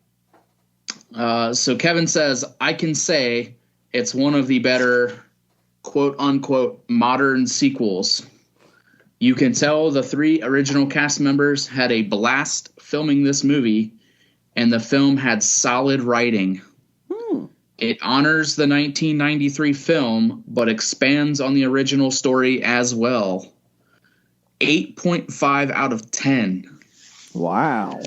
So Kevin says, I can say it's one of the better quote unquote modern sequels. You can tell the 3 original cast members had a blast filming this movie, and the film had solid writing. It honors the 1993 film, but expands on the original story as well. 8.5 out of 10. Wow.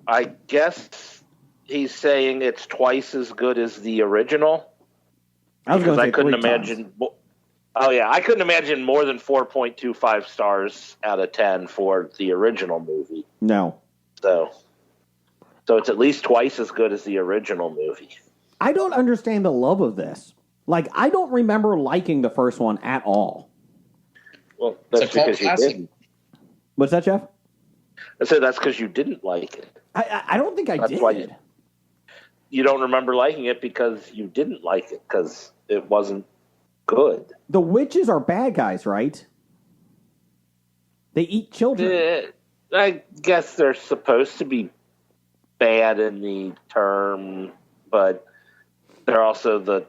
I guess he's saying it's twice as good as the original. I couldn't imagine. I couldn't imagine more than 4.25 stars out of 10 for the original movie. No. So it's at least twice as good as the original movie. I don't understand the love of this. Like, I don't remember liking the first one at all. Well, that's because you didn't. What's that, Jeff? I said that's because you didn't like it. I don't think I did. Why you don't remember liking it because you didn't like it because it wasn't good. The witches are bad guys, right? They eat children. I guess they're supposed to be bad in the term but they're also the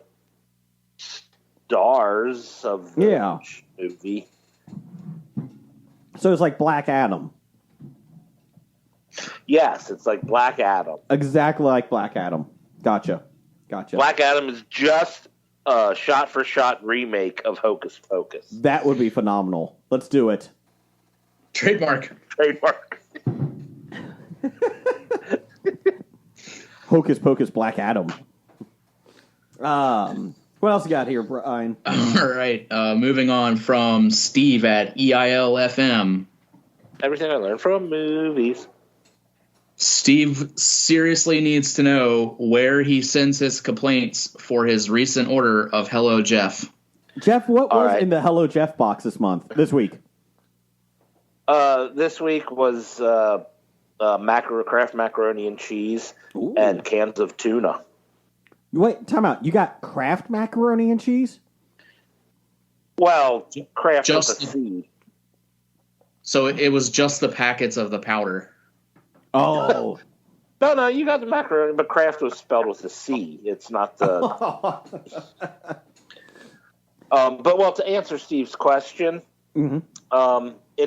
stars of the movie. So it's like Black Adam. Yes, it's like Black Adam. Exactly like Black Adam. Gotcha. Black Adam is just a shot-for-shot remake of Hocus Pocus. That would be phenomenal. Let's do it. Trademark. Hocus Pocus Black Adam. What else you got here, Brian? All right. Moving on from Steve at EILFM. Everything I learned from movies. Steve seriously needs to know where he sends his complaints for his recent order of Hello Jeff. Jeff, what was in the Hello Jeff box this week? This week was Kraft macaroni and cheese and cans of tuna. Wait, time out. You got Kraft macaroni and cheese? Well, Kraft with a C. So it was just the packets of the powder. Oh. No, you got the macaroni, but Kraft was spelled with a C. It's not the... But to answer Steve's question, in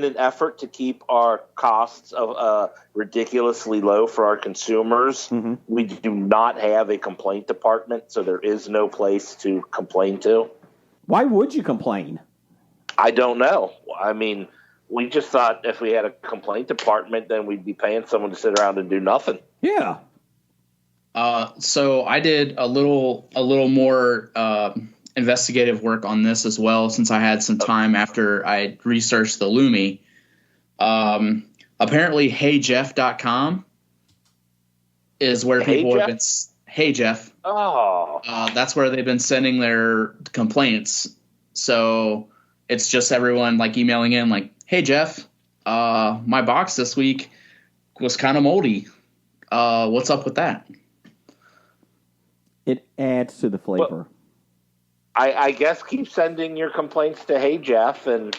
an effort to keep our costs of ridiculously low for our consumers, we do not have a complaint department, so there is no place to complain to. Why would you complain? I don't know. I mean, we just thought if we had a complaint department, then we'd be paying someone to sit around and do nothing. Yeah. So I did a little more investigative work on this as well, since I had some time after I researched the Lumi. Apparently, HeyJeff.com is where people have been. Hey Jeff. Oh. That's where they've been sending their complaints. So it's just everyone like emailing in like, hey Jeff, my box this week was kind of moldy. What's up with that? It adds to the flavor. Well, I guess keep sending your complaints to Hey Jeff, and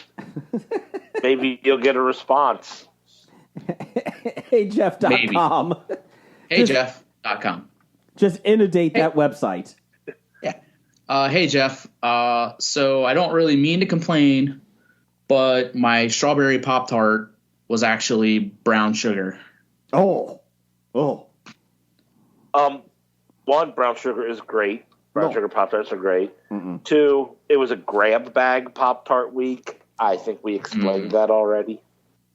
maybe you'll get a response. HeyJeff.com. HeyJeff.com. Just inundate that website. Yeah. Hey Jeff. So I don't really mean to complain, but my strawberry Pop-Tart was actually brown sugar. Oh. One, brown sugar is great. Brown sugar Pop-Tarts are great. Mm-mm. Two, it was a grab bag Pop-Tart week. I think we explained that already.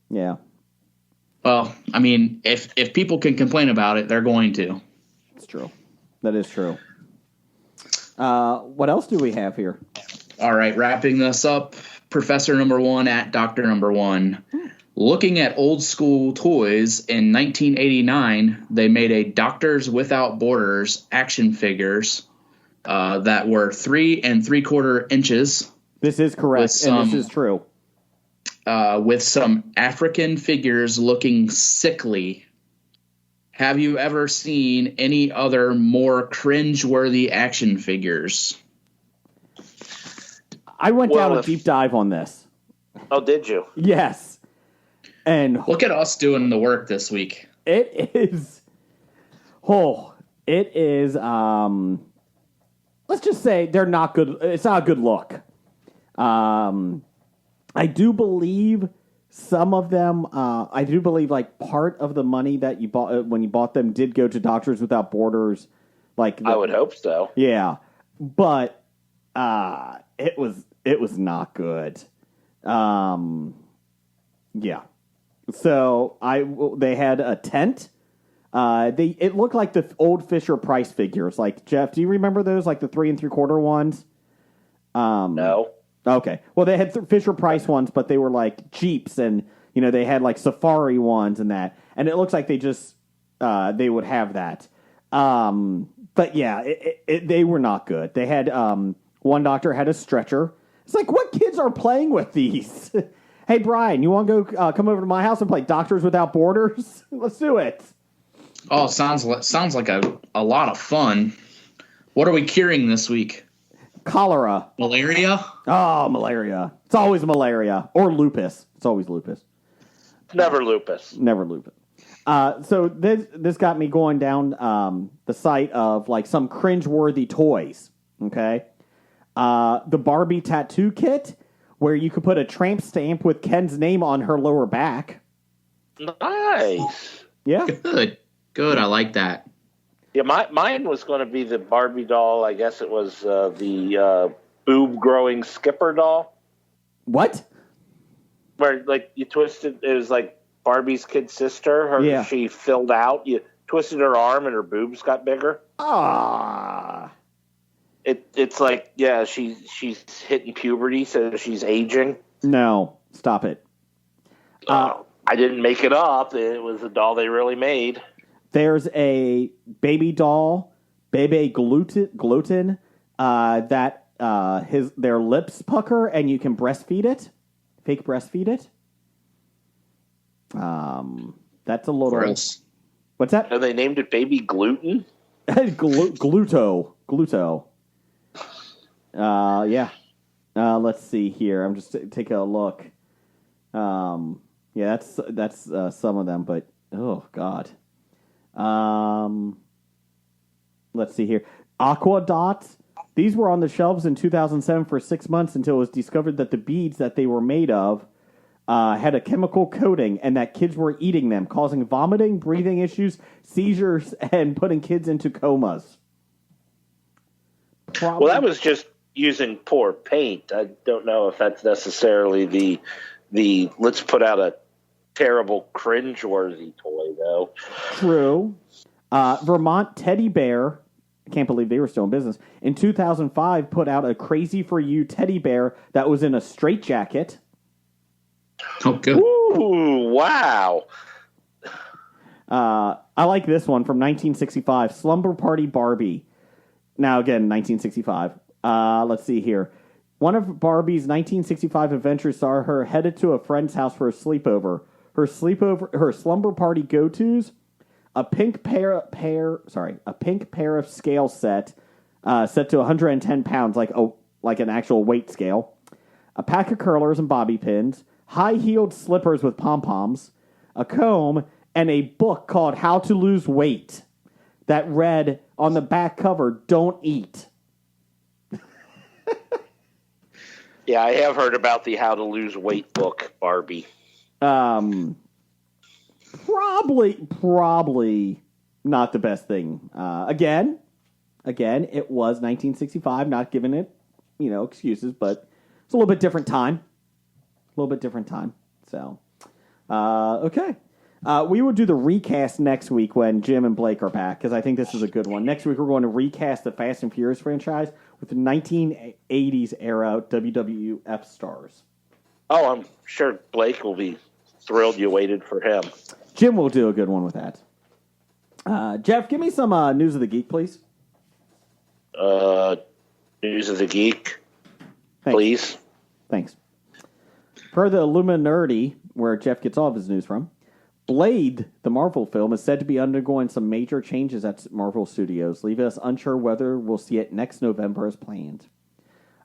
Yeah. Well, I mean, if people can complain about it, they're going to. It's true. That is true. What else do we have here? All right, wrapping this up, Professor Number One at Doctor Number One. Looking at old school toys, in 1989, they made a Doctors Without Borders action figures that were 3 3/4 inches. This is correct, and this is true. With some African figures looking sickly. Have you ever seen any other more cringe-worthy action figures? I went down a deep dive on this. Oh, did you? Yes. And look at us doing the work this week. It is. Let's just say they're not good. It's not a good look. I do believe some of them. I do believe like part of the money that you bought when you bought them did go to Doctors Without Borders. I would hope so. Yeah, but it was not good. Yeah. So they had a tent. It looked like the old Fisher Price figures. Like, Jeff, do you remember those? Like the 3 3/4 ones? No. Okay. Well, they had Fisher Price ones, but they were like Jeeps, and they had like safari ones and that. And it looks like they just they would have that. But yeah, they were not good. They had one doctor had a stretcher. It's like, what kids are playing with these? Hey, Brian, you want to go come over to my house and play Doctors Without Borders? Let's do it. Oh, sounds like a lot of fun. What are we curing this week? Cholera. Malaria? Oh, malaria. It's always malaria. Or lupus. It's always lupus. Never lupus. Never lupus. So this got me going down the site of like some cringeworthy toys. Okay, the Barbie tattoo kit, where you could put a tramp stamp with Ken's name on her lower back. Nice. Yeah. Good. I like that. Yeah, mine was going to be the Barbie doll. I guess it was the boob-growing Skipper doll. What? Where, like, you twisted, it was like Barbie's kid sister. She filled out. You twisted her arm and her boobs got bigger. Ah. It's like, yeah, she's hitting puberty, so she's aging. No, stop it. I didn't make it up. It was a doll they really made. There's a baby doll, Bebe Gluten, that their lips pucker and you can breastfeed it, fake breastfeed it. That's a little. Gross. What's that? And they named it Baby Gluten. Gluto. Yeah. Let's see here. I'm just taking a look. Yeah, that's some of them, but oh god. Let's see here. Aqua Dots. These were on the shelves in 2007 for 6 months until it was discovered that the beads that they were made of had a chemical coating and that kids were eating them, causing vomiting, breathing issues, seizures, and putting kids into comas. Well, that was just using poor paint. I don't know if that's necessarily the let's put out a terrible cringe-worthy toy, though. True. Vermont Teddy Bear, I can't believe they were still in business, in 2005 put out a Crazy For You teddy bear that was in a straitjacket. Oh, good. Ooh, wow. I like this one from 1965, Slumber Party Barbie. Now, again, 1965. Let's see here. One of Barbie's 1965 adventures saw her headed to a friend's house for a sleepover. Her slumber party go-tos: a pink pair of scale set to 110 pounds, like an actual weight scale. A pack of curlers and bobby pins, high-heeled slippers with pom-poms, a comb, and a book called How to Lose Weight that read on the back cover, "Don't eat." Yeah, I have heard about the How to Lose Weight book, Barbie. Probably not the best thing. Again, it was 1965, not giving it, excuses, but it's a little bit different time. So, okay. We will do the recast next week when Jim and Blake are back, because I think this is a good one. Next week, we're going to recast the Fast and Furious franchise with the 1980s era WWF stars. Oh, I'm sure Blake will be thrilled you waited for him. Jim will do a good one with that. Jeff, give me some News of the Geek, please. News of the Geek, please. Thanks. Per the Illuminati, where Jeff gets all of his news from, Blade, the Marvel film, is said to be undergoing some major changes at Marvel Studios, leaving us unsure whether we'll see it next November as planned.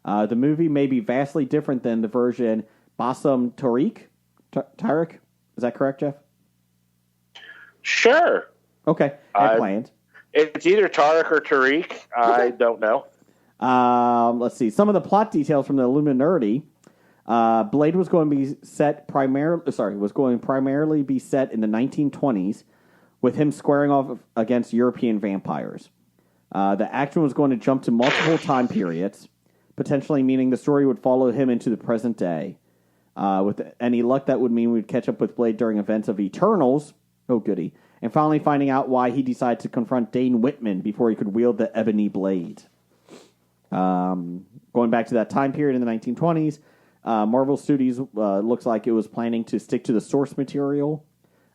The movie may be vastly different than the version Bassam Tariq. Is that correct, Jeff? Sure. Okay, I planned. It's either Tariq or Tariq. I don't know. Let's see. Some of the plot details from the Illuminati. Blade was going to be primarily be set in the 1920s, with him squaring off against European vampires. The action was going to jump to multiple time periods, potentially meaning the story would follow him into the present day. With any luck, that would mean we'd catch up with Blade during events of Eternals. Oh, goody. And finally finding out why he decided to confront Dane Whitman before he could wield the ebony blade. Going back to that time period in the 1920s, Marvel Studios looks like it was planning to stick to the source material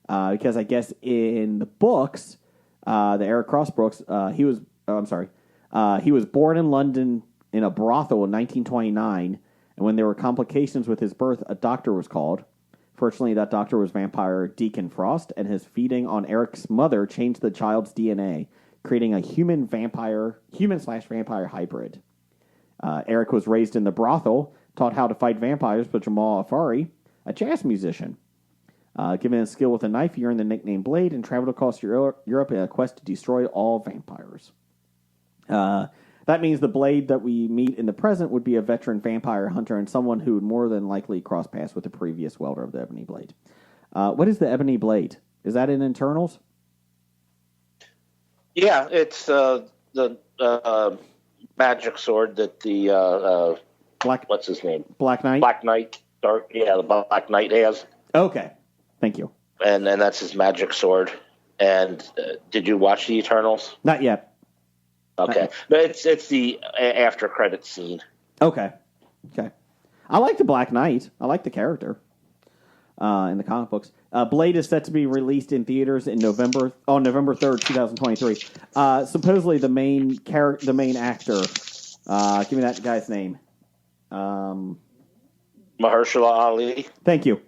because I guess in the books, the Eric Cross books, he was born in London in a brothel in 1929, and when there were complications with his birth, a doctor was called. Fortunately, that doctor was vampire Deacon Frost, and his feeding on Eric's mother changed the child's DNA, creating a human/vampire hybrid. Eric was raised in the brothel, taught how to fight vampires by Jamal Afari, a jazz musician. Given a skill with a knife, he earned the nickname Blade and traveled across Europe in a quest to destroy all vampires. That means the Blade that we meet in the present would be a veteran vampire hunter and someone who would more than likely cross paths with the previous wielder of the Ebony Blade. What is the Ebony Blade? Is that in Internals? Yeah, it's the magic sword that the what's his name? Black Knight? Black Knight. The Black Knight has. Okay. Thank you. And that's his magic sword. And did you watch the Eternals? Not yet. Okay. But it's the after credits scene. Okay. I like the Black Knight. I like the character in the comic books. Blade is set to be released in theaters in November 3rd, 2023. Supposedly the main actor, give me that guy's name. Mahershala Ali. Thank you.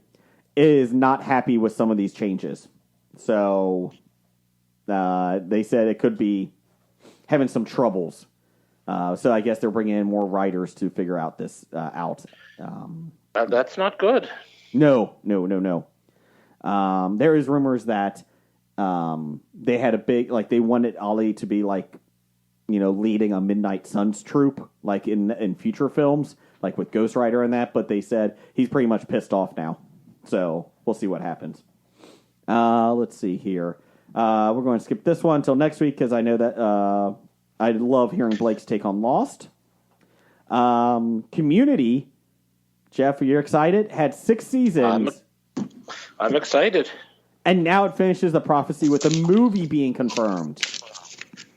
Is not happy with some of these changes. So they said it could be having some troubles. So I guess they're bringing in more writers to figure out this out. That's not good. No. There is rumors that they had a big, they wanted Ali to be leading a Midnight Suns troupe, in future films, with Ghost Rider and that, but they said he's pretty much pissed off now. So we'll see what happens. Let's see here. We're going to skip this one until next week because I know that I love hearing Blake's take on Lost. Community, Jeff, are you excited? Had 6 seasons. I'm excited. And now it finishes the prophecy with a movie being confirmed.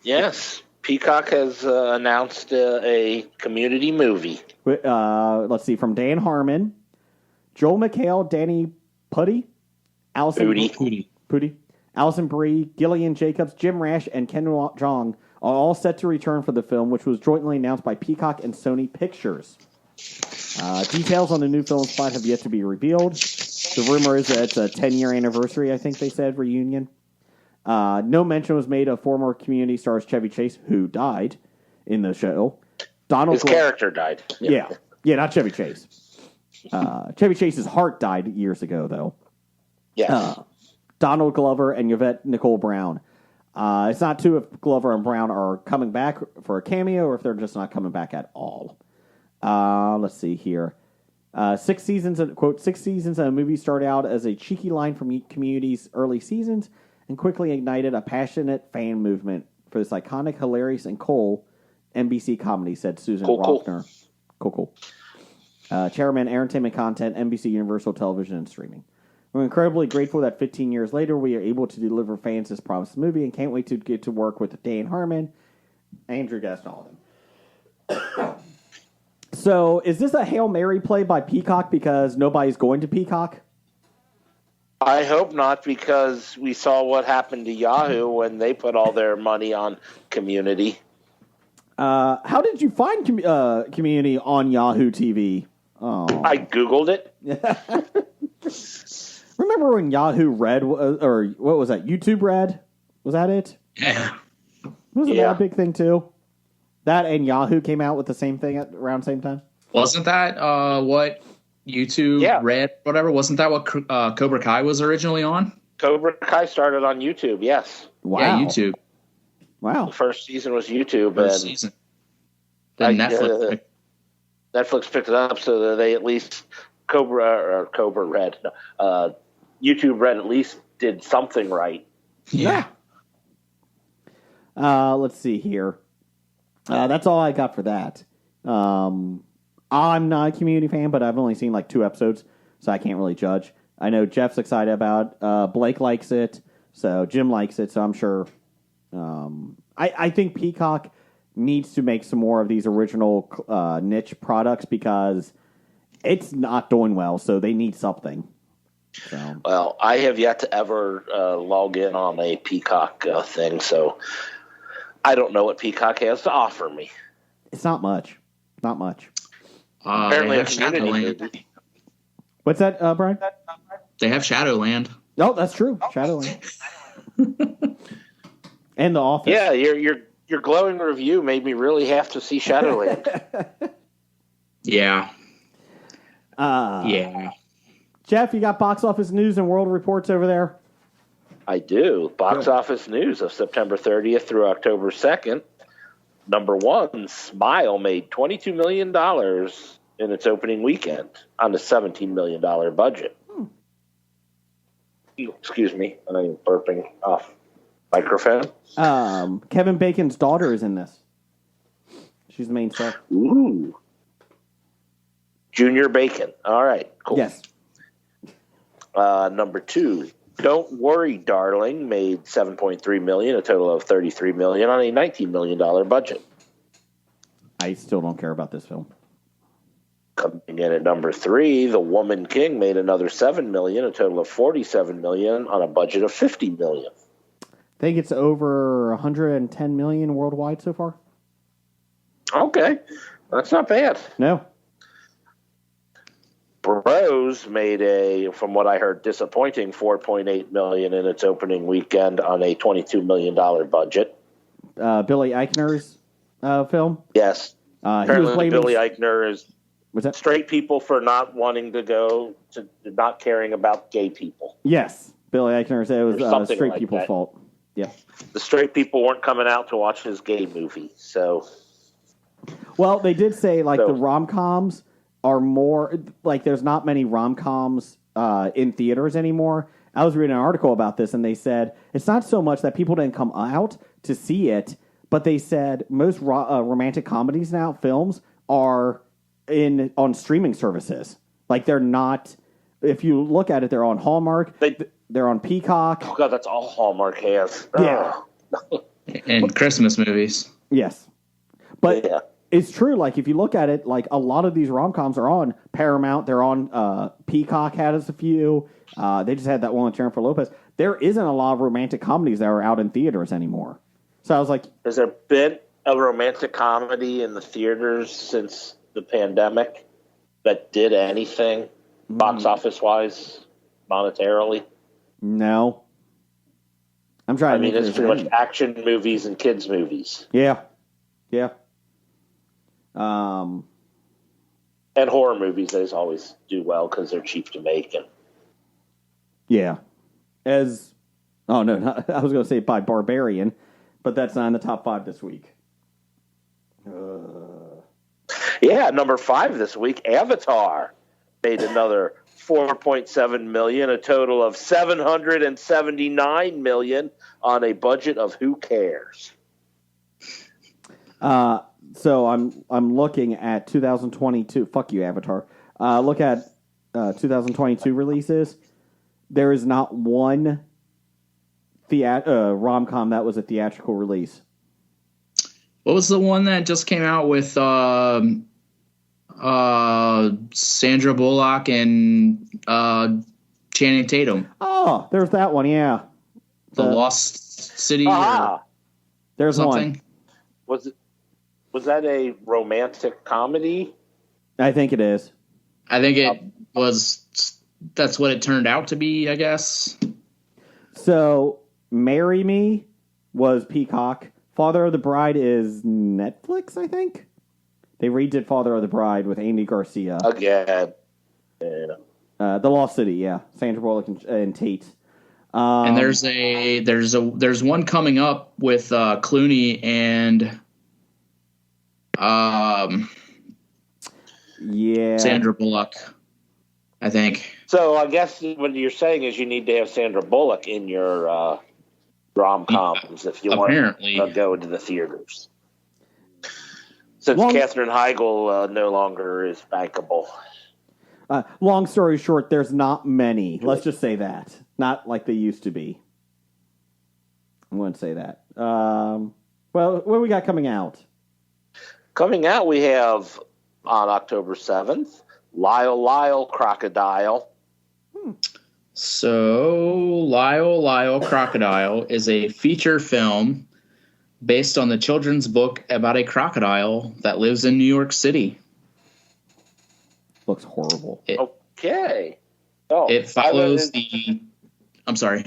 Yes. Peacock has announced a Community movie. Let's see, from Dan Harmon, Joel McHale, Danny Pudi, Allison Brie, Gillian Jacobs, Jim Rash, and Ken Jeong are all set to return for the film, which was jointly announced by Peacock and Sony Pictures. Details on the new film's plot have yet to be revealed. The rumor is that it's a 10-year anniversary, I think they said, reunion. No mention was made of former Community stars Chevy Chase, who died in the show. His character died. Yeah, not Chevy Chase. Chevy Chase's heart died years ago, though. Yes. Donald Glover and Yvette Nicole Brown. It's not if Glover and Brown are coming back for a cameo or if they're just not coming back at all. Let's see here. 6 seasons, quote, 6 seasons of a movie started out as a cheeky line from Community's early seasons and quickly ignited a passionate fan movement for this iconic, hilarious, and cool NBC comedy, said Susan Rothner. Cool. Chairman, Entertainment Content, NBC Universal Television and Streaming. We're incredibly grateful that 15 years later we are able to deliver fans this promised movie and can't wait to get to work with Dan Harmon, Andrew Guest, and all of them. So, is this a Hail Mary play by Peacock because nobody's going to Peacock? I hope not, because we saw what happened to Yahoo when they put all their money on Community. How did you find Community on Yahoo TV? Oh. I Googled it. Remember when Yahoo Red, or what was that, YouTube Red? Was that it? Yeah. Wasn't that a big thing too? That and Yahoo came out with the same thing at around the same time? Wasn't that what YouTube Red, whatever? Wasn't that what Cobra Kai was originally on? Cobra Kai started on YouTube, yes. Wow. Yeah, YouTube. Wow. The first season was YouTube. First season. Then Netflix. Netflix picked it up so that they at least Cobra Red. YouTube Red at least did something right. Yeah. Let's see here. That's all I got for that. I'm not a Community fan, but I've only seen 2 episodes, so I can't really judge. I know Jeff's excited about. Blake likes it, so Jim likes it. So I'm sure. I think Peacock needs to make some more of these original niche products because it's not doing well. So they need something. So. Well, I have yet to ever log in on a Peacock thing, so I don't know what Peacock has to offer me. It's not much. Not much. Apparently, a Community movie. What's that, Brian? They have Shadowland. Oh, that's true. Shadowland. And The Office. Yeah, your glowing review made me really have to see Shadowland. Yeah. Yeah. Jeff, you got box office news and world reports over there? I do. Box office news of September 30th through October 2nd. Number one, Smile made $22 million in its opening weekend on a $17 million budget. Excuse me, I'm burping off microphone. Kevin Bacon's daughter is in this. She's the main star. Ooh. Junior Bacon. All right, cool. Yes. Number two, Don't Worry, Darling made $7.3 million, a total of $33 million on a $19 million budget. I still don't care about this film. Coming in at number three, The Woman King made another $7 million, a total of $47 million on a budget of $50 million. I think it's over $110 million worldwide so far. Okay, that's not bad. No. Bros made from what I heard, disappointing $4.8 million in its opening weekend on a $22 million budget. Billy Eichner's film? Yes. Apparently Billy Eichner is straight people for not wanting to go to not caring about gay people. Yes. Billy Eichner said it was straight like people's fault. Yeah. The straight people weren't coming out to watch his gay movie, so... Well, they did say, the rom-coms are more... there's not many rom-coms in theaters anymore. I was reading an article about this, and they said it's not so much that people didn't come out to see it, but they said most romantic comedies now, films, are on streaming services. They're not... If you look at it, they're on Hallmark. They're on Peacock. Oh, God, that's all Hallmark has. Yeah. And Christmas movies. Yes. But it's true. If you look at it, a lot of these rom-coms are on Paramount. They're on Peacock had us a few. They just had that one with Jennifer Lopez. There isn't a lot of romantic comedies that are out in theaters anymore. So I was like... Has there been a romantic comedy in the theaters since the pandemic that did anything box office-wise, monetarily? No. I'm trying to think. It's pretty much action movies and kids' movies. Yeah. Yeah. And horror movies, they always do well because they're cheap to make. Yeah. I was going to say by Barbarian, but that's not in the top 5 this week. Yeah, number 5 this week, Avatar made another $4.7 million, a total of $779 million on a budget of who cares. So I'm looking at 2022. Fuck you, Avatar. Look at 2022 releases. There is not one rom-com that was a theatrical release. What was the one that just came out with Sandra Bullock and Channing Tatum? Oh, there's that one. Yeah, The Lost City. There's something. One. Was that a romantic comedy? I think it is. I think it was. That's what it turned out to be, I guess. So, Marry Me was Peacock. Father of the Bride is Netflix, I think. They redid Father of the Bride with Andy Garcia. Again. Yeah. The Lost City, yeah. Sandra Bullock and Tate. And there's one coming up with Clooney and Sandra Bullock, I think. So I guess what you're saying is you need to have Sandra Bullock in your rom-coms if you want to go into the theaters. Since Katherine Heigl no longer is bankable. Long story short, there's not many. Let's just say that. Not like they used to be. I wouldn't say that. Well, what do we got coming out? Coming out, we have on October 7th, Lyle Crocodile. So, Lyle Crocodile is a feature film based on the children's book about a crocodile that lives in New York City. Looks horrible. Okay. It follows I'm sorry.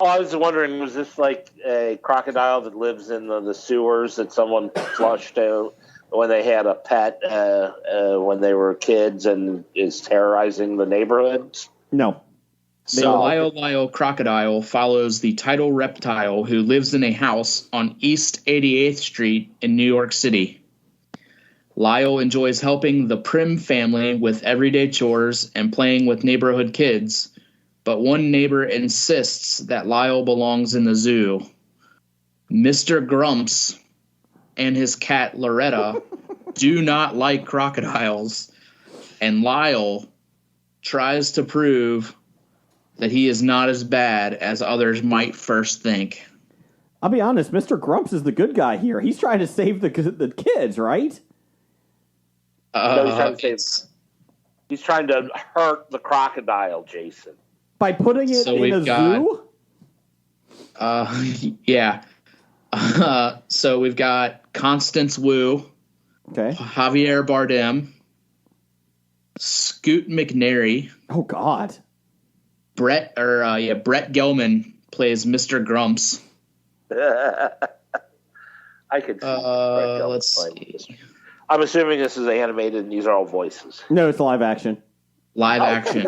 Oh, I was wondering, was this like a crocodile that lives in the sewers that someone flushed out when they had a pet when they were kids and is terrorizing the neighborhoods? No. So Lyle Crocodile follows the title reptile who lives in a house on East 88th Street in New York City. Lyle enjoys helping the Prim family with everyday chores and playing with neighborhood kids, but one neighbor insists that Lyle belongs in the zoo. Mr. Grumps and his cat Loretta do not like crocodiles, and Lyle tries to prove that he is not as bad as others might first think. I'll be honest, Mr. Grumps is the good guy here. He's trying to save the kids, right? No, he's trying to hurt the crocodile, Jason. By putting it in a zoo? Yeah. So we've got Constance Wu, okay, Javier Bardem, Scoot McNairy. Oh God. Brett Gelman plays Mr. Grumps. I could see Brett Gelman. Let's see. I'm assuming this is animated and these are all voices. No, it's live action. Live action.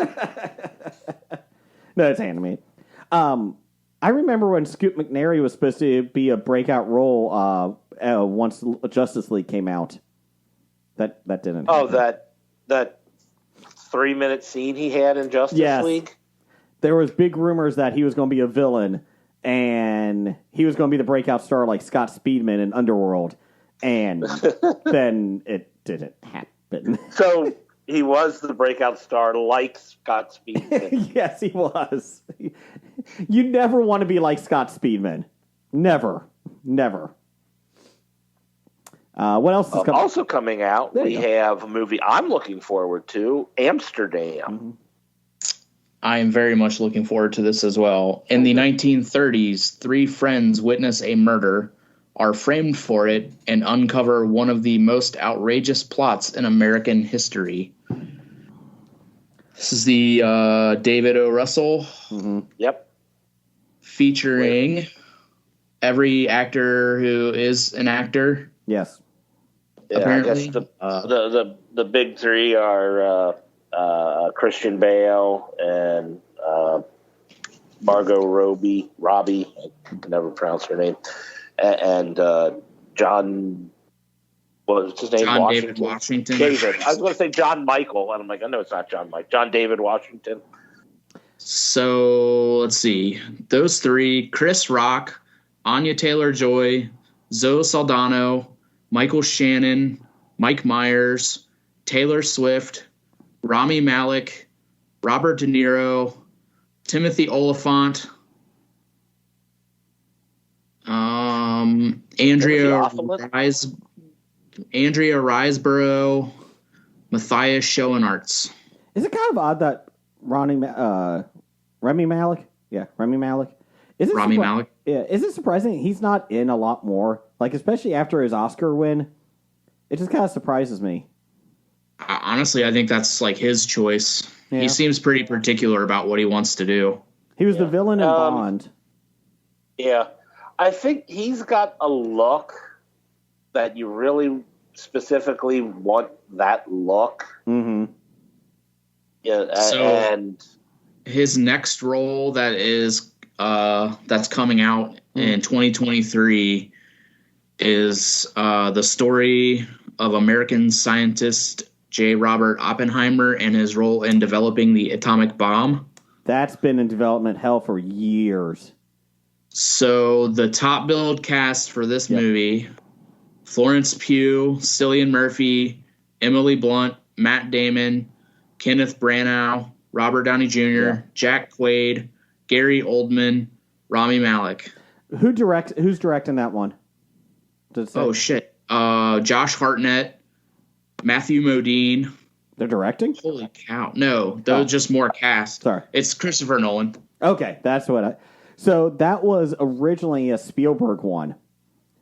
No, it's animated. I remember when Scoot McNairy was supposed to be a breakout role once Justice League came out. That didn't happen. that 3-minute scene he had in Justice League? There was big rumors that he was going to be a villain, and he was going to be the breakout star like Scott Speedman in Underworld, and then it didn't happen. So he was the breakout star like Scott Speedman. Yes, he was. You never want to be like Scott Speedman. Never. What else is coming? Also coming out, we have a movie I'm looking forward to, Amsterdam. Mm-hmm. I am very much looking forward to this as well. In the 1930s, 3 friends witness a murder, are framed for it, and uncover one of the most outrageous plots in American history. This is the David O. Russell. Mm-hmm. Yep. Featuring every actor who is an actor. Yes. Yeah, apparently. I guess the big 3 are Christian Bale and Margot Robbie. I can never pronounce her name. And John, what's his name? David Washington. David. I was going to say John Michael, and I'm like, I know it's not John Mike. John David Washington. So let's see. Those 3: Chris Rock, Anya Taylor-Joy, Zoe Saldana, Michael Shannon, Mike Myers, Taylor Swift, Rami Malek, Robert De Niro, Timothy Olyphant, Andrea Riseborough, Matthias Schoenaerts. Is it kind of odd that Rami Malek? Yeah, Rami Malek. Is it surprising he's not in a lot more? Like, especially after his Oscar win, it just kind of surprises me. Honestly, I think that's like his choice. Yeah. He seems pretty particular about what he wants to do. He was the villain in Bond. Yeah. I think he's got a look that you really specifically want that look. Mm-hmm. Yeah, and his next role that is that's coming out in 2023 is the story of American scientist J. Robert Oppenheimer and his role in developing the atomic bomb. That's been in development hell for years. So the top billed cast for this movie: Florence Pugh, Cillian Murphy, Emily Blunt, Matt Damon, Kenneth Branagh, Robert Downey Jr., Jack Quaid, Gary Oldman, Rami Malek. Who's directing that one? Oh shit! Josh Hartnett, Matthew Modine. They're directing? Holy cow! No, those just more cast. Sorry, it's Christopher Nolan. Okay, that's what So that was originally a Spielberg one,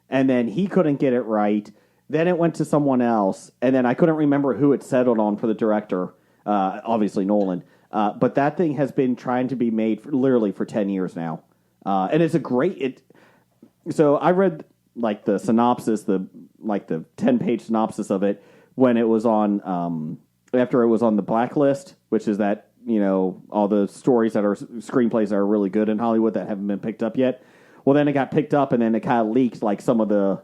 and then he couldn't get it right. Then it went to someone else, and then I couldn't remember who it settled on for the director. Obviously Nolan, but that thing has been trying to be made literally for 10 years now, and it's a great. So I read like the synopsis, the like the 10-page synopsis of it when it was on after it was on the blacklist, which is that, all the stories that are screenplays that are really good in Hollywood that haven't been picked up yet. Well, then it got picked up, and then it kind of leaked like some of the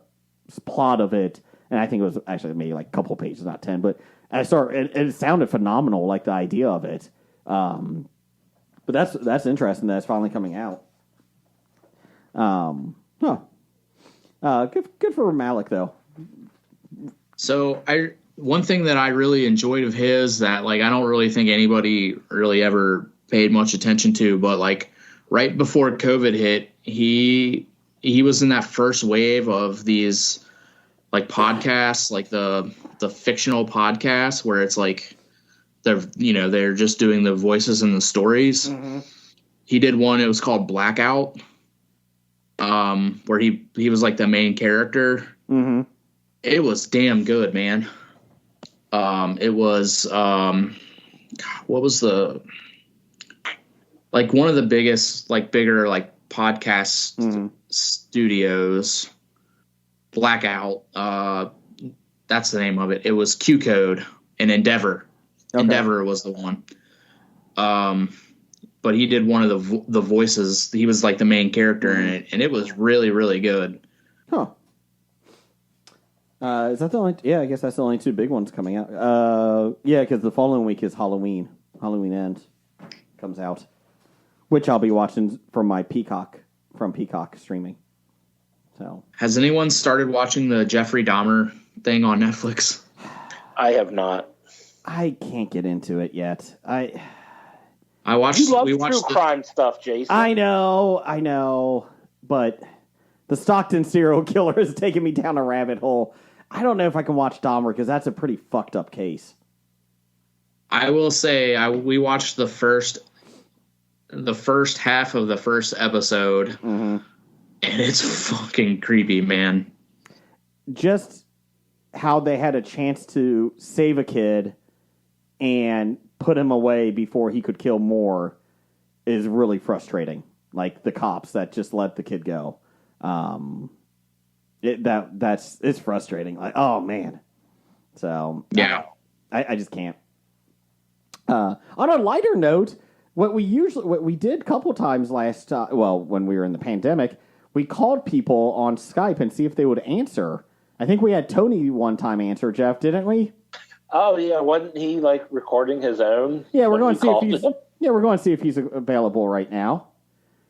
plot of it, and I think it was actually maybe like a couple of pages, not 10. But it sounded phenomenal, like the idea of it. But that's interesting that it's finally coming out. Good for Malick though. So one thing that I really enjoyed of his that like I don't really think anybody really ever paid much attention to, but like right before COVID hit, he was in that first wave of these like podcasts, like the fictional podcasts where it's like they're just doing the voices and the stories. Mm-hmm. He did one, it was called Blackout, where he was like the main character. Mm-hmm. It was damn good, man. It was what was the like one of the biggest like bigger like podcast studios. Blackout, that's the name of it. It was Q Code and Endeavor. Okay. Endeavor was the one. But he did one of the voices. He was like the main character in it, and it was really, really good. Huh. Is that the only? Yeah, I guess that's the only two big ones coming out. Yeah, because the following week is Halloween. Halloween Ends comes out, which I'll be watching from Peacock streaming. So, has anyone started watching the Jeffrey Dahmer thing on Netflix? I have not. I can't get into it yet. We watched true crime stuff, Jason. I know, but the Stockton serial killer has taken me down a rabbit hole. I don't know if I can watch Dahmer because that's a pretty fucked up case. I will say we watched the first half of the first episode, and it's fucking creepy, man. Just how they had a chance to save a kid and put him away before he could kill more is really frustrating. Like the cops that just let the kid go. It's frustrating. Like, oh man. So yeah, I just can't. On a lighter note, what we did a couple times last, when we were in the pandemic, we called people on Skype and see if they would answer. I think we had Tony one time answer, Jeff, didn't we? Oh yeah, wasn't he like recording his own? Yeah, we're going to see if he's. Yeah, we're going to see if he's available right now.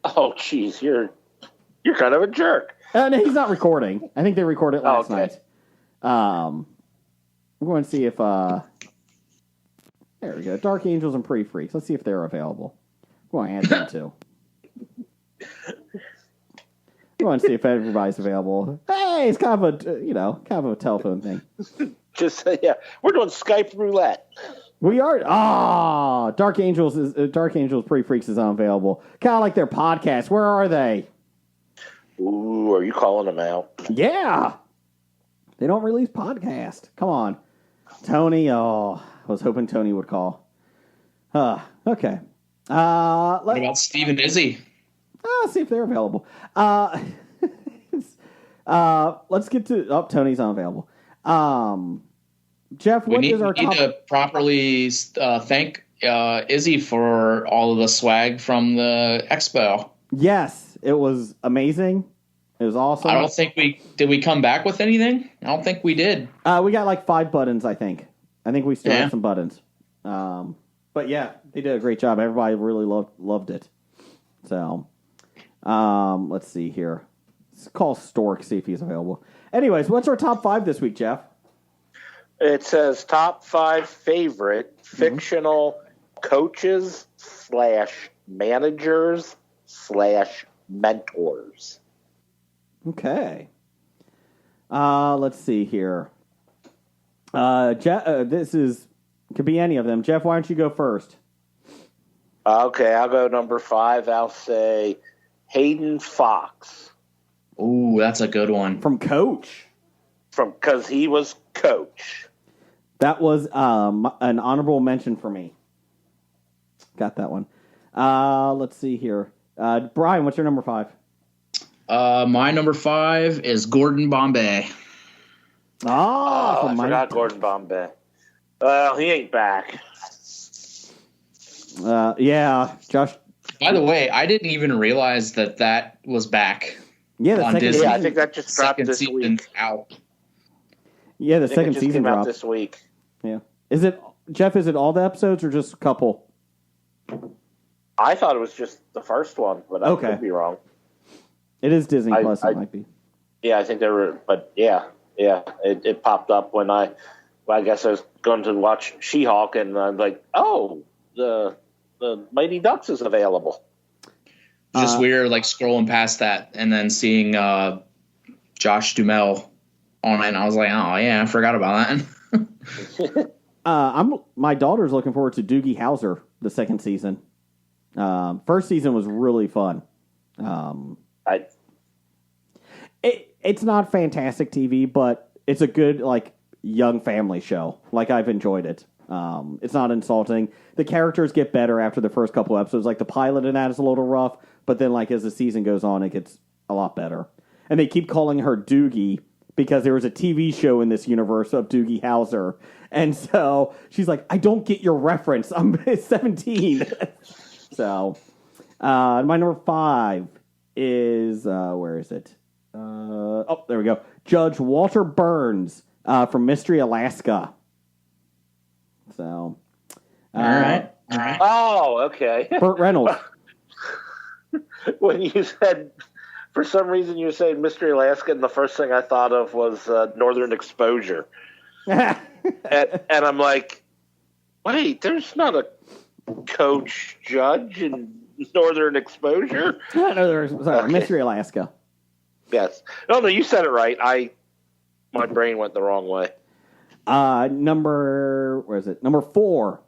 Oh, jeez, you're kind of a jerk. No, he's not recording. I think they recorded last night. We're going to see if. There we go. Dark Angels and Pretty Freaks. Let's see if they're available. We're going to add them too. We want to see if everybody's available. Hey, it's kind of a telephone thing. Just we're doing Skype roulette. We are. Dark Angels Pretty Freaks is unavailable. Kind of like their podcast. Where are they? Ooh, are you calling them out? Yeah, they don't release podcast. Come on, Tony. Oh, I was hoping Tony would call. Okay. What about Steve and Izzy? See if they're available. Let's get to. Tony's unavailable. Jeff, we need to properly thank Izzy for all of the swag from the expo. Yes, it was amazing. It was awesome. I don't think did we come back with anything? I don't think we did. We got like 5 buttons, I think. I think we still have some buttons. But yeah, they did a great job. Everybody really loved it. So, let's see here. Let's call Stork, see if he's available. Anyways, what's our top 5 this week, Jeff? It says top 5 favorite fictional coaches / managers / mentors. Okay. Let's see here. Jeff, could be any of them. Jeff, why don't you go first? Okay, I'll go number 5. I'll say Hayden Fox. Ooh, that's a good one. From Coach. Because he was Coach. That was an honorable mention for me. Got that one. Let's see here. Brian, what's your number 5? My number 5 is Gordon Bombay. Oh, I forgot Gordon Bombay. Well, he ain't back. Yeah, Josh. By the way, I didn't even realize that was back. Yeah, the second Disney. Yeah, I think that just dropped this week. Out. Yeah, the second season came out dropped this week. Yeah, is it Jeff? Is it all the episodes or just a couple? I thought it was just the first one, but I could be wrong. It is Disney Plus. It might be. Yeah, I think they were, but yeah, it popped up when I guess I was going to watch She-Hulk, and I'm like, oh, the Mighty Ducks is available. Just weird, like scrolling past that and then seeing Josh Duhamel on it, and I was like, oh yeah, I forgot about that. My daughter's looking forward to Doogie Howser, the second season. First season was really fun. It's not fantastic TV, but it's a good young family show. I've enjoyed it. It's not insulting. The characters get better after the first couple episodes. The pilot in that is a little rough, but then as the season goes on, it gets a lot better. And they keep calling her Doogie because there was a TV show in this universe of Doogie Howser. And so she's like, I don't get your reference. I'm 17. So, my number 5 is, where is it? There we go. Judge Walter Burns from Mystery Alaska. So, all right. Oh, okay. Burt Reynolds. When you said, for some reason, you were saying Mystery Alaska, and the first thing I thought of was Northern Exposure. and I'm like, wait, there's not a coach judge in Northern Exposure? Sorry, Mystery Alaska. Yes. No, you said it right. My brain went the wrong way. Number 4,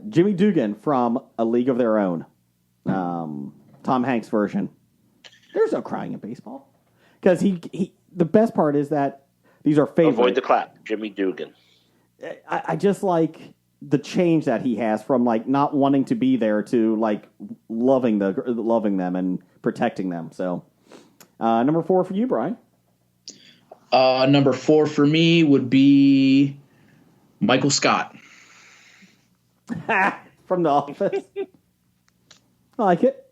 Jimmy Dugan from A League of Their Own. Tom Hanks version. There's no crying in baseball. Because the best part is that these are favorites. Avoid the clap, Jimmy Dugan. I just like the change that he has from not wanting to be there to loving them and protecting them. So, number 4 for you, Brian. Number 4 for me would be Michael Scott. From The Office. I like it.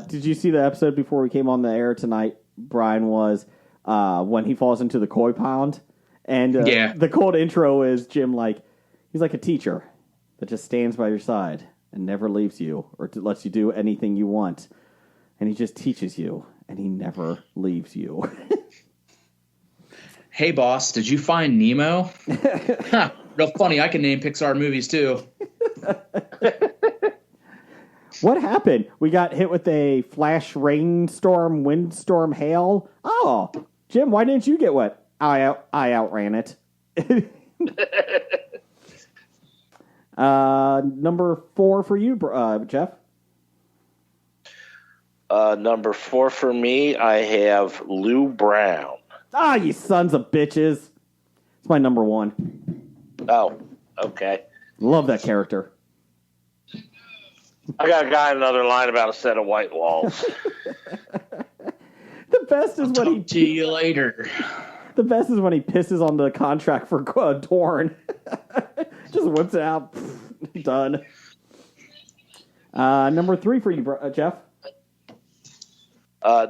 Did you see the episode before we came on the air tonight? Brian was when he falls into the koi pond. And the cold intro is Jim he's like a teacher that just stands by your side and never leaves you or lets you do anything you want. And he just teaches you. And he never leaves you. Hey, boss, did you find Nemo? Real funny. I can name Pixar movies, too. What happened? We got hit with a flash rainstorm, windstorm, hail. Oh, Jim, why didn't you get wet? I outran it. Number 4 for you, Jeff. Number 4 for me, I have Lou Brown. Ah, you sons of bitches. It's my number 1. Oh, okay. Love that character. I got a guy in another line about a set of white walls. The best is when he... See you later. The best is when he pisses on the contract for Dorn. Just whips it out. Done. Number 3 for you, Jeff.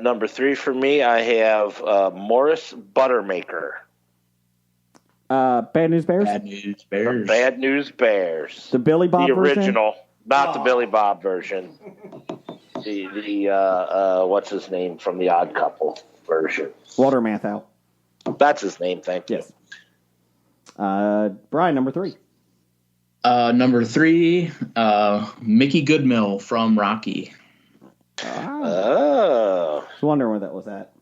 Number 3 for me, I have Morris Buttermaker. Bad News Bears? Bad News Bears. Bad News Bears. The Billy Bob version? version? The original. Not the Billy Bob version. The what's his name from The Odd Couple version. Walter Matthau. That's his name, thank you. Yes. Brian, number 3. Number 3, Mickey Goodmill from Rocky. Oh. I was wondering where that was at.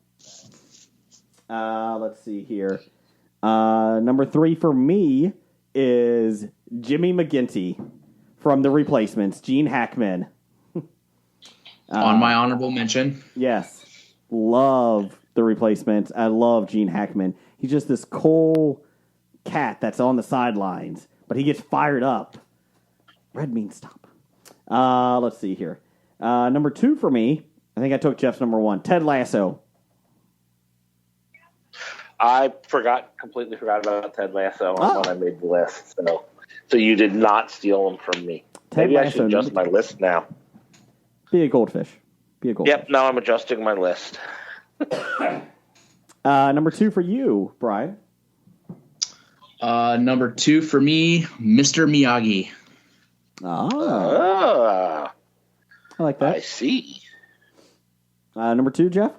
Let's see here. Number 3 for me is Jimmy McGinty from The Replacements, Gene Hackman. On my honorable mention. Yes. Love The Replacements. I love Gene Hackman. He's just this cool cat that's on the sidelines, but he gets fired up. Red means stop. Let's see here. – Number 2 for me, I think I took Jeff's number 1, Ted Lasso. I completely forgot about Ted Lasso when I made the list. So you did not steal them from me. Maybe I should adjust my list now. Be a goldfish. Yep, now I'm adjusting my list. Number 2 for you, Brian. Number 2 for me, Mr. Miyagi. I like that. I see. Number 2, Jeff?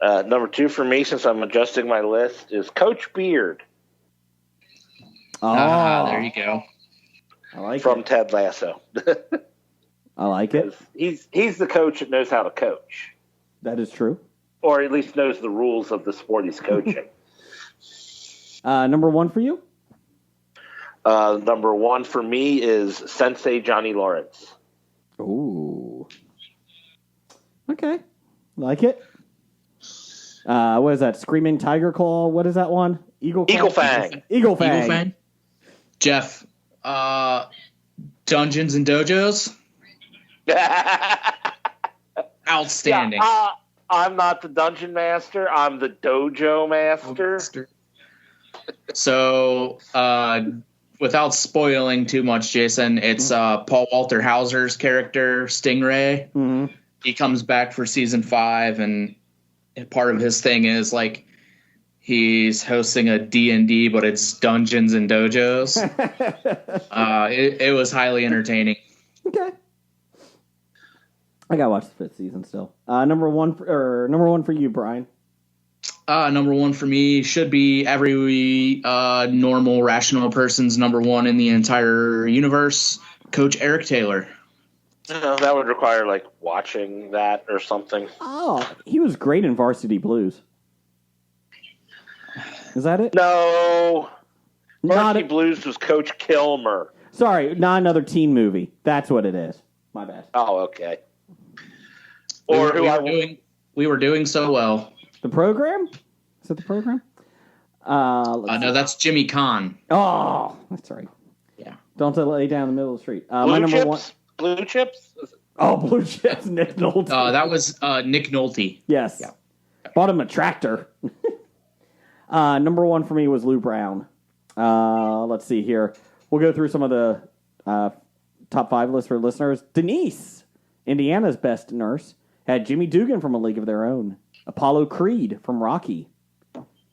Number 2 for me, since I'm adjusting my list, is Coach Beard. There you go. I like From Ted Lasso. I like it. He's the coach that knows how to coach. That is true. Or at least knows the rules of the sport he's coaching. Number 1 for you? Number 1 for me is Sensei Johnny Lawrence. Ooh. Okay. Like it. What is that? Screaming Tiger Claw? What is that one? Eagle Fang. Eagle Fang. Jeff, Dungeons and Dojos? Outstanding. Yeah, I'm not the dungeon master. I'm the dojo master. So, without spoiling too much, Jason, it's Paul Walter Hauser's character, Stingray. Mm-hmm. He comes back for season 5, and part of his thing is like he's hosting a D&D, but it's Dungeons and Dojos. It was highly entertaining. Okay. I gotta watch the 5th season still. Number one for you, Brian. Number 1 for me should be every normal, rational person's number 1 in the entire universe, Coach Eric Taylor. That would require like watching that or something. Oh, he was great in Varsity Blues. Is that it? No. Varsity Blues was Coach Kilmer. Sorry, not another teen movie. That's what it is. My bad. Oh, okay. We were doing so well. The Program? Is that the Program? No, that's Jimmy Kahn. Oh, that's right. Yeah. Don't lay down in the middle of the street. My number 1. Blue Chips? Oh, Blue Chips, Nick Nolte. That was Nick Nolte. Yes. Yeah. Bought him a tractor. Number 1 for me was Lou Brown. Let's see here. We'll go through some of the top 5 lists for listeners. Denise, Indiana's best nurse, had Jimmy Dugan from A League of Their Own. Apollo Creed from Rocky.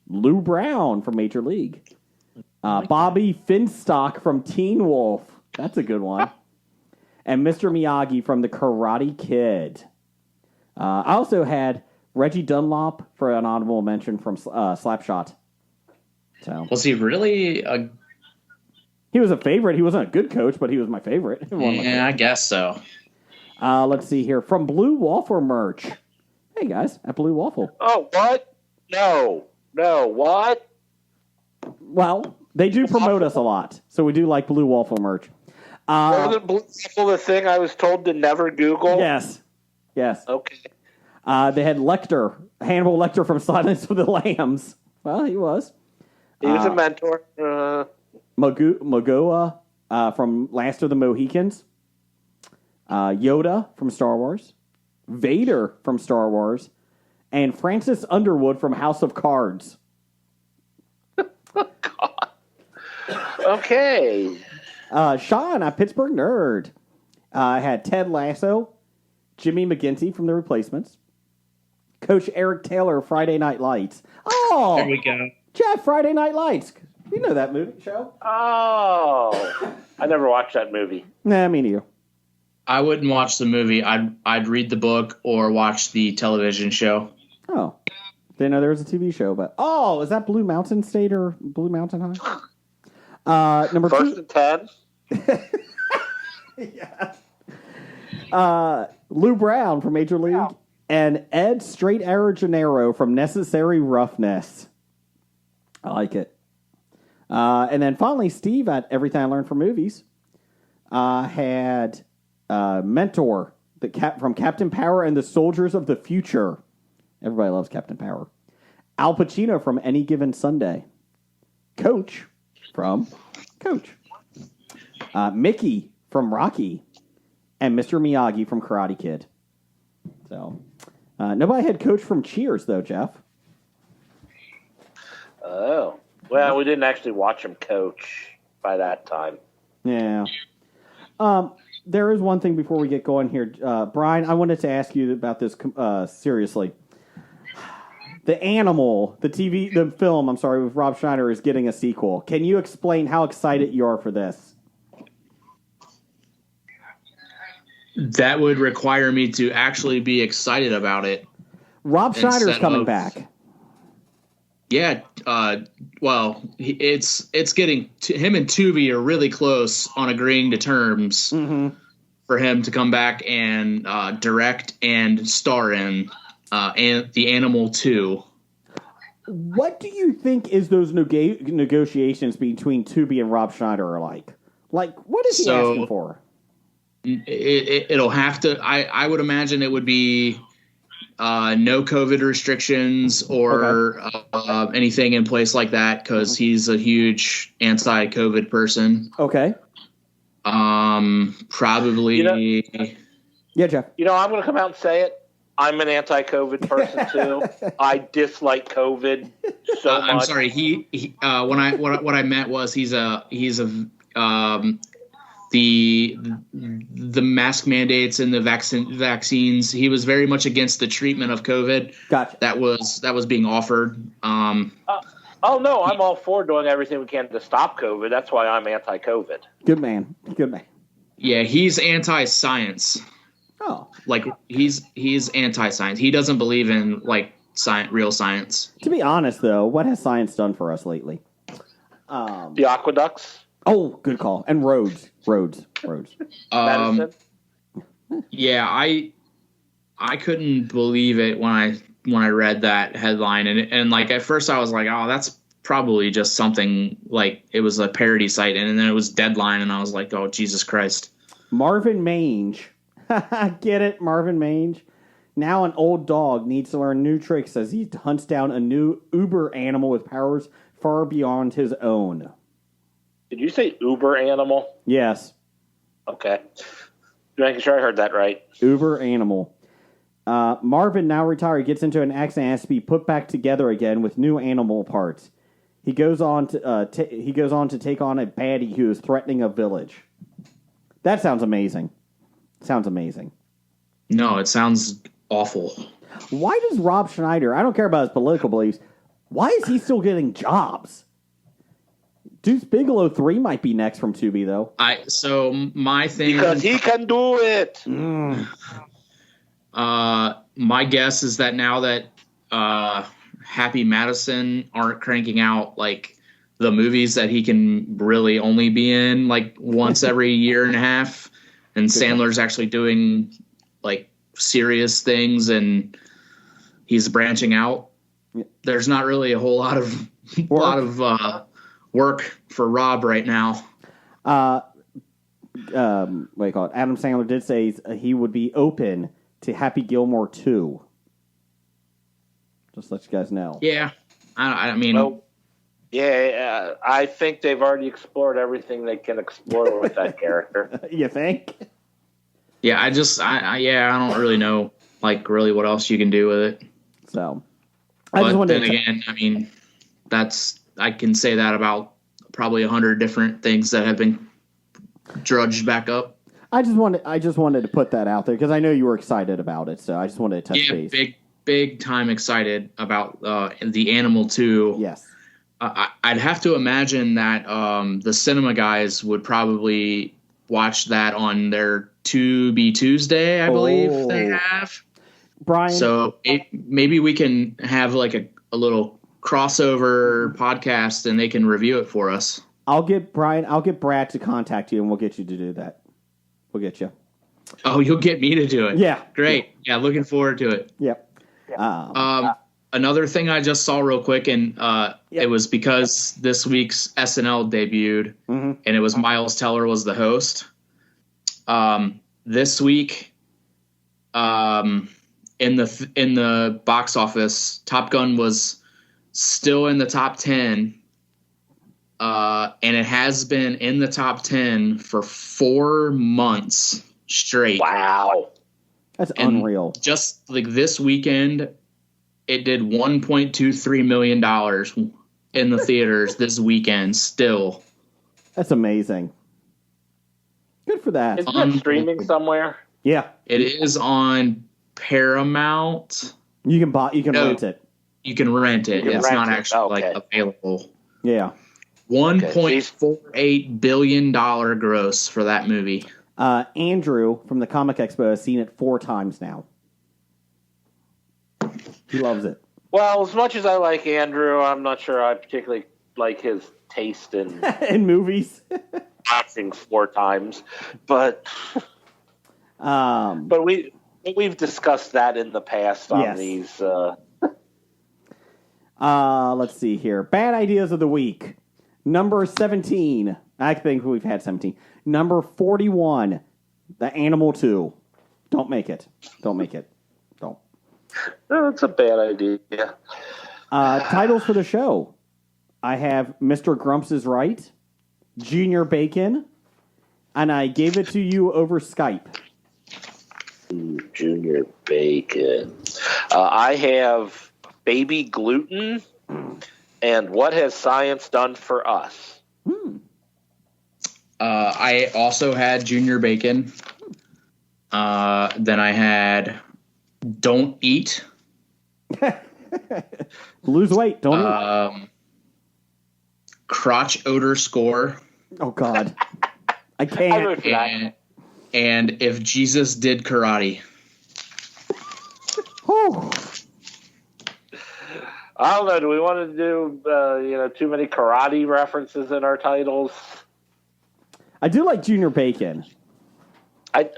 Lou Brown from Major League. Bobby Finstock from Teen Wolf. That's a good one. And Mr. Miyagi from The Karate Kid. I also had Reggie Dunlop for an honorable mention from Slapshot. So was he really He was a favorite. He wasn't a good coach, but he was my favorite. Yeah, I guess so. Let's see here. From Blue Waffle merch. Hey, guys, at Blue Waffle. Oh, what? No, what? Well, they do promote us a lot, so we do like Blue Waffle merch. Wasn't Blue Waffle the thing I was told to never Google? Yes. Okay. They had Hannibal Lecter from Silence of the Lambs. Well, he was. He was a mentor. Magoa from Last of the Mohicans. Yoda from Star Wars. Vader from Star Wars. And Francis Underwood from House of Cards. God. Okay. Sean, a Pittsburgh nerd, had Ted Lasso, Jimmy McGinty from The Replacements, Coach Eric Taylor, Friday Night Lights. Oh, there we go. Jeff, Friday Night Lights. You know that movie show. Oh, I never watched that movie. Nah, me neither. I wouldn't watch the movie. I'd read the book or watch the television show. Oh, didn't know there was a TV show, but is that Blue Mountain State or Blue Mountain High? Number First 2. and 10. Yeah. Lou Brown from Major League and Ed Straight Arrow Gennaro from Necessary Roughness. I like it. And then finally, Steve at Everything I Learned from Movies had Mentor from Captain Power and the Soldiers of the Future. Everybody loves Captain Power. Al Pacino from Any Given Sunday. Coach from Coach. Mickey from Rocky. And Mr. Miyagi from Karate Kid. So, nobody had Coach from Cheers, though, Jeff. Well, we didn't actually watch him coach by that time. Yeah. There is one thing before we get going here. Brian, I wanted to ask you about this seriously. The Animal, the film, with Rob Schneider is getting a sequel. Can you explain how excited you are for this? That would require me to actually be excited about it. Rob Schneider is coming back. Yeah, well, it's getting him and Tubi are really close on agreeing to terms for him to come back and direct and star in The Animal 2. What do you think is those negotiations between Tubi and Rob Schneider are like? Like, what is he asking for? It'll have to. I would imagine it would be. No COVID restrictions or anything in place like that because he's a huge anti-COVID person. Okay. Probably. Yeah, Jeff. I'm going to come out and say it. I'm an anti-COVID person too. I dislike COVID so much. I'm sorry. He what I meant was he's a the mask mandates and the vaccines. He was very much against the treatment of COVID. Gotcha. That was being offered. Oh no, I'm all for doing everything we can to stop COVID. That's why I'm anti-COVID. Good man. Yeah, he's anti-science. Oh, like he's anti-science. He doesn't believe in like real science. To be honest, though, what has science done for us lately? The aqueducts. Oh, good call. And roads. Yeah, I couldn't believe it when I read that headline and like at first I was like, oh, that's probably just something like it was a parody site, and then it was Deadline, and I was like, oh, Jesus Christ. Marvin Mange. Get it, Marvin Mange. Now an old dog needs to learn new tricks as he hunts down a new uber animal with powers far beyond his own. Did you say uber animal? Yes. Okay. Making sure I heard that right. Uber animal. Marvin, now retired, gets into an accident and has to be put back together again with new animal parts. He goes on to take on a baddie who is threatening a village. That sounds amazing. No, it sounds awful. Why does Rob Schneider, I don't care about his political beliefs, why is he still getting jobs? Deuce Bigelow 3 might be next from Tubi, though. So my thing... Because he can do it! My guess is that now that Happy Madison aren't cranking out, like, the movies that he can really only be in, like, once every year and a half, and Sandler's actually doing, like, serious things, and he's branching out, there's not really a whole lot of work for Rob right now. What do you call it? Adam Sandler did say he would be open to Happy Gilmore 2. Just let you guys know. Yeah. I mean... Well, yeah, I think they've already explored everything they can explore with that character. You think? Yeah, I don't really know, like, really what else you can do with it. So... I mean, I can say that about probably 100 different things that have been drudged back up. I just wanted to put that out there because I know you were excited about it, so I just wanted to touch base. Big time excited about The Animal 2. Yes. I'd have to imagine that the cinema guys would probably watch that on their Tubi Tuesday, I believe they have. Brian. So maybe we can have like a little crossover podcast and they can review it for us. I'll get Brad to contact you and we'll get you to do that. We'll get you. Oh, you'll get me to do it. Yeah. Great. Yeah. Looking forward to it. Yep. Another thing I just saw real quick, and it was because this week's SNL debuted, and it was Miles Teller was the host. This week, in the box office, Top Gun was still in the top 10, and it has been in the top 10 for 4 months straight. Wow, that's unreal. Just like this weekend, it did $1.23 million in the theaters this weekend still. That's amazing. Good for that. Isn't that streaming somewhere? Yeah. It is on Paramount. You can rent it. You can rent it. It's not actually available. Yeah. $1.48 billion gross for that movie. Andrew from the Comic Expo has seen it 4 times now. He loves it. Well, as much as I like Andrew, I'm not sure I particularly like his taste in in movies. Watching 4 times, but we've discussed that in the past on these. Let's see here. Bad ideas of the week. Number 17. I think we've had 17. Number 41. The Animal 2. Don't make it. Don't. No, that's a bad idea. Titles for the show. I have Mr. Grumps is Right, Junior Bacon, and I gave it to you over Skype. Junior Bacon. I have Baby Gluten and What Has Science Done for Us? I also had Junior Bacon. Then I had Don't Eat. Lose weight. Don't eat. Crotch Odor Score. Oh, God. I can't. And If Jesus Did Karate. I don't know. Do we want to do too many karate references in our titles? I do like Junior Bacon. I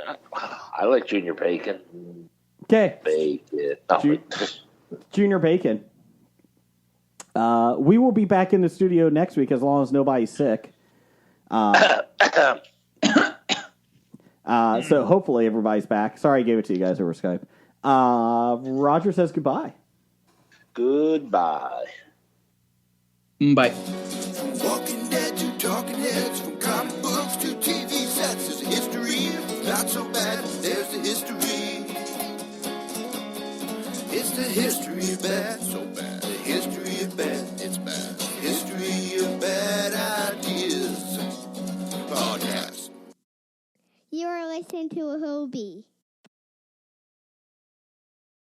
like Junior Bacon. Okay. Bacon. Junior Bacon. We will be back in the studio next week as long as nobody's sick. So hopefully everybody's back. Sorry I gave it to you guys over Skype. Roger says goodbye. Goodbye. Bye.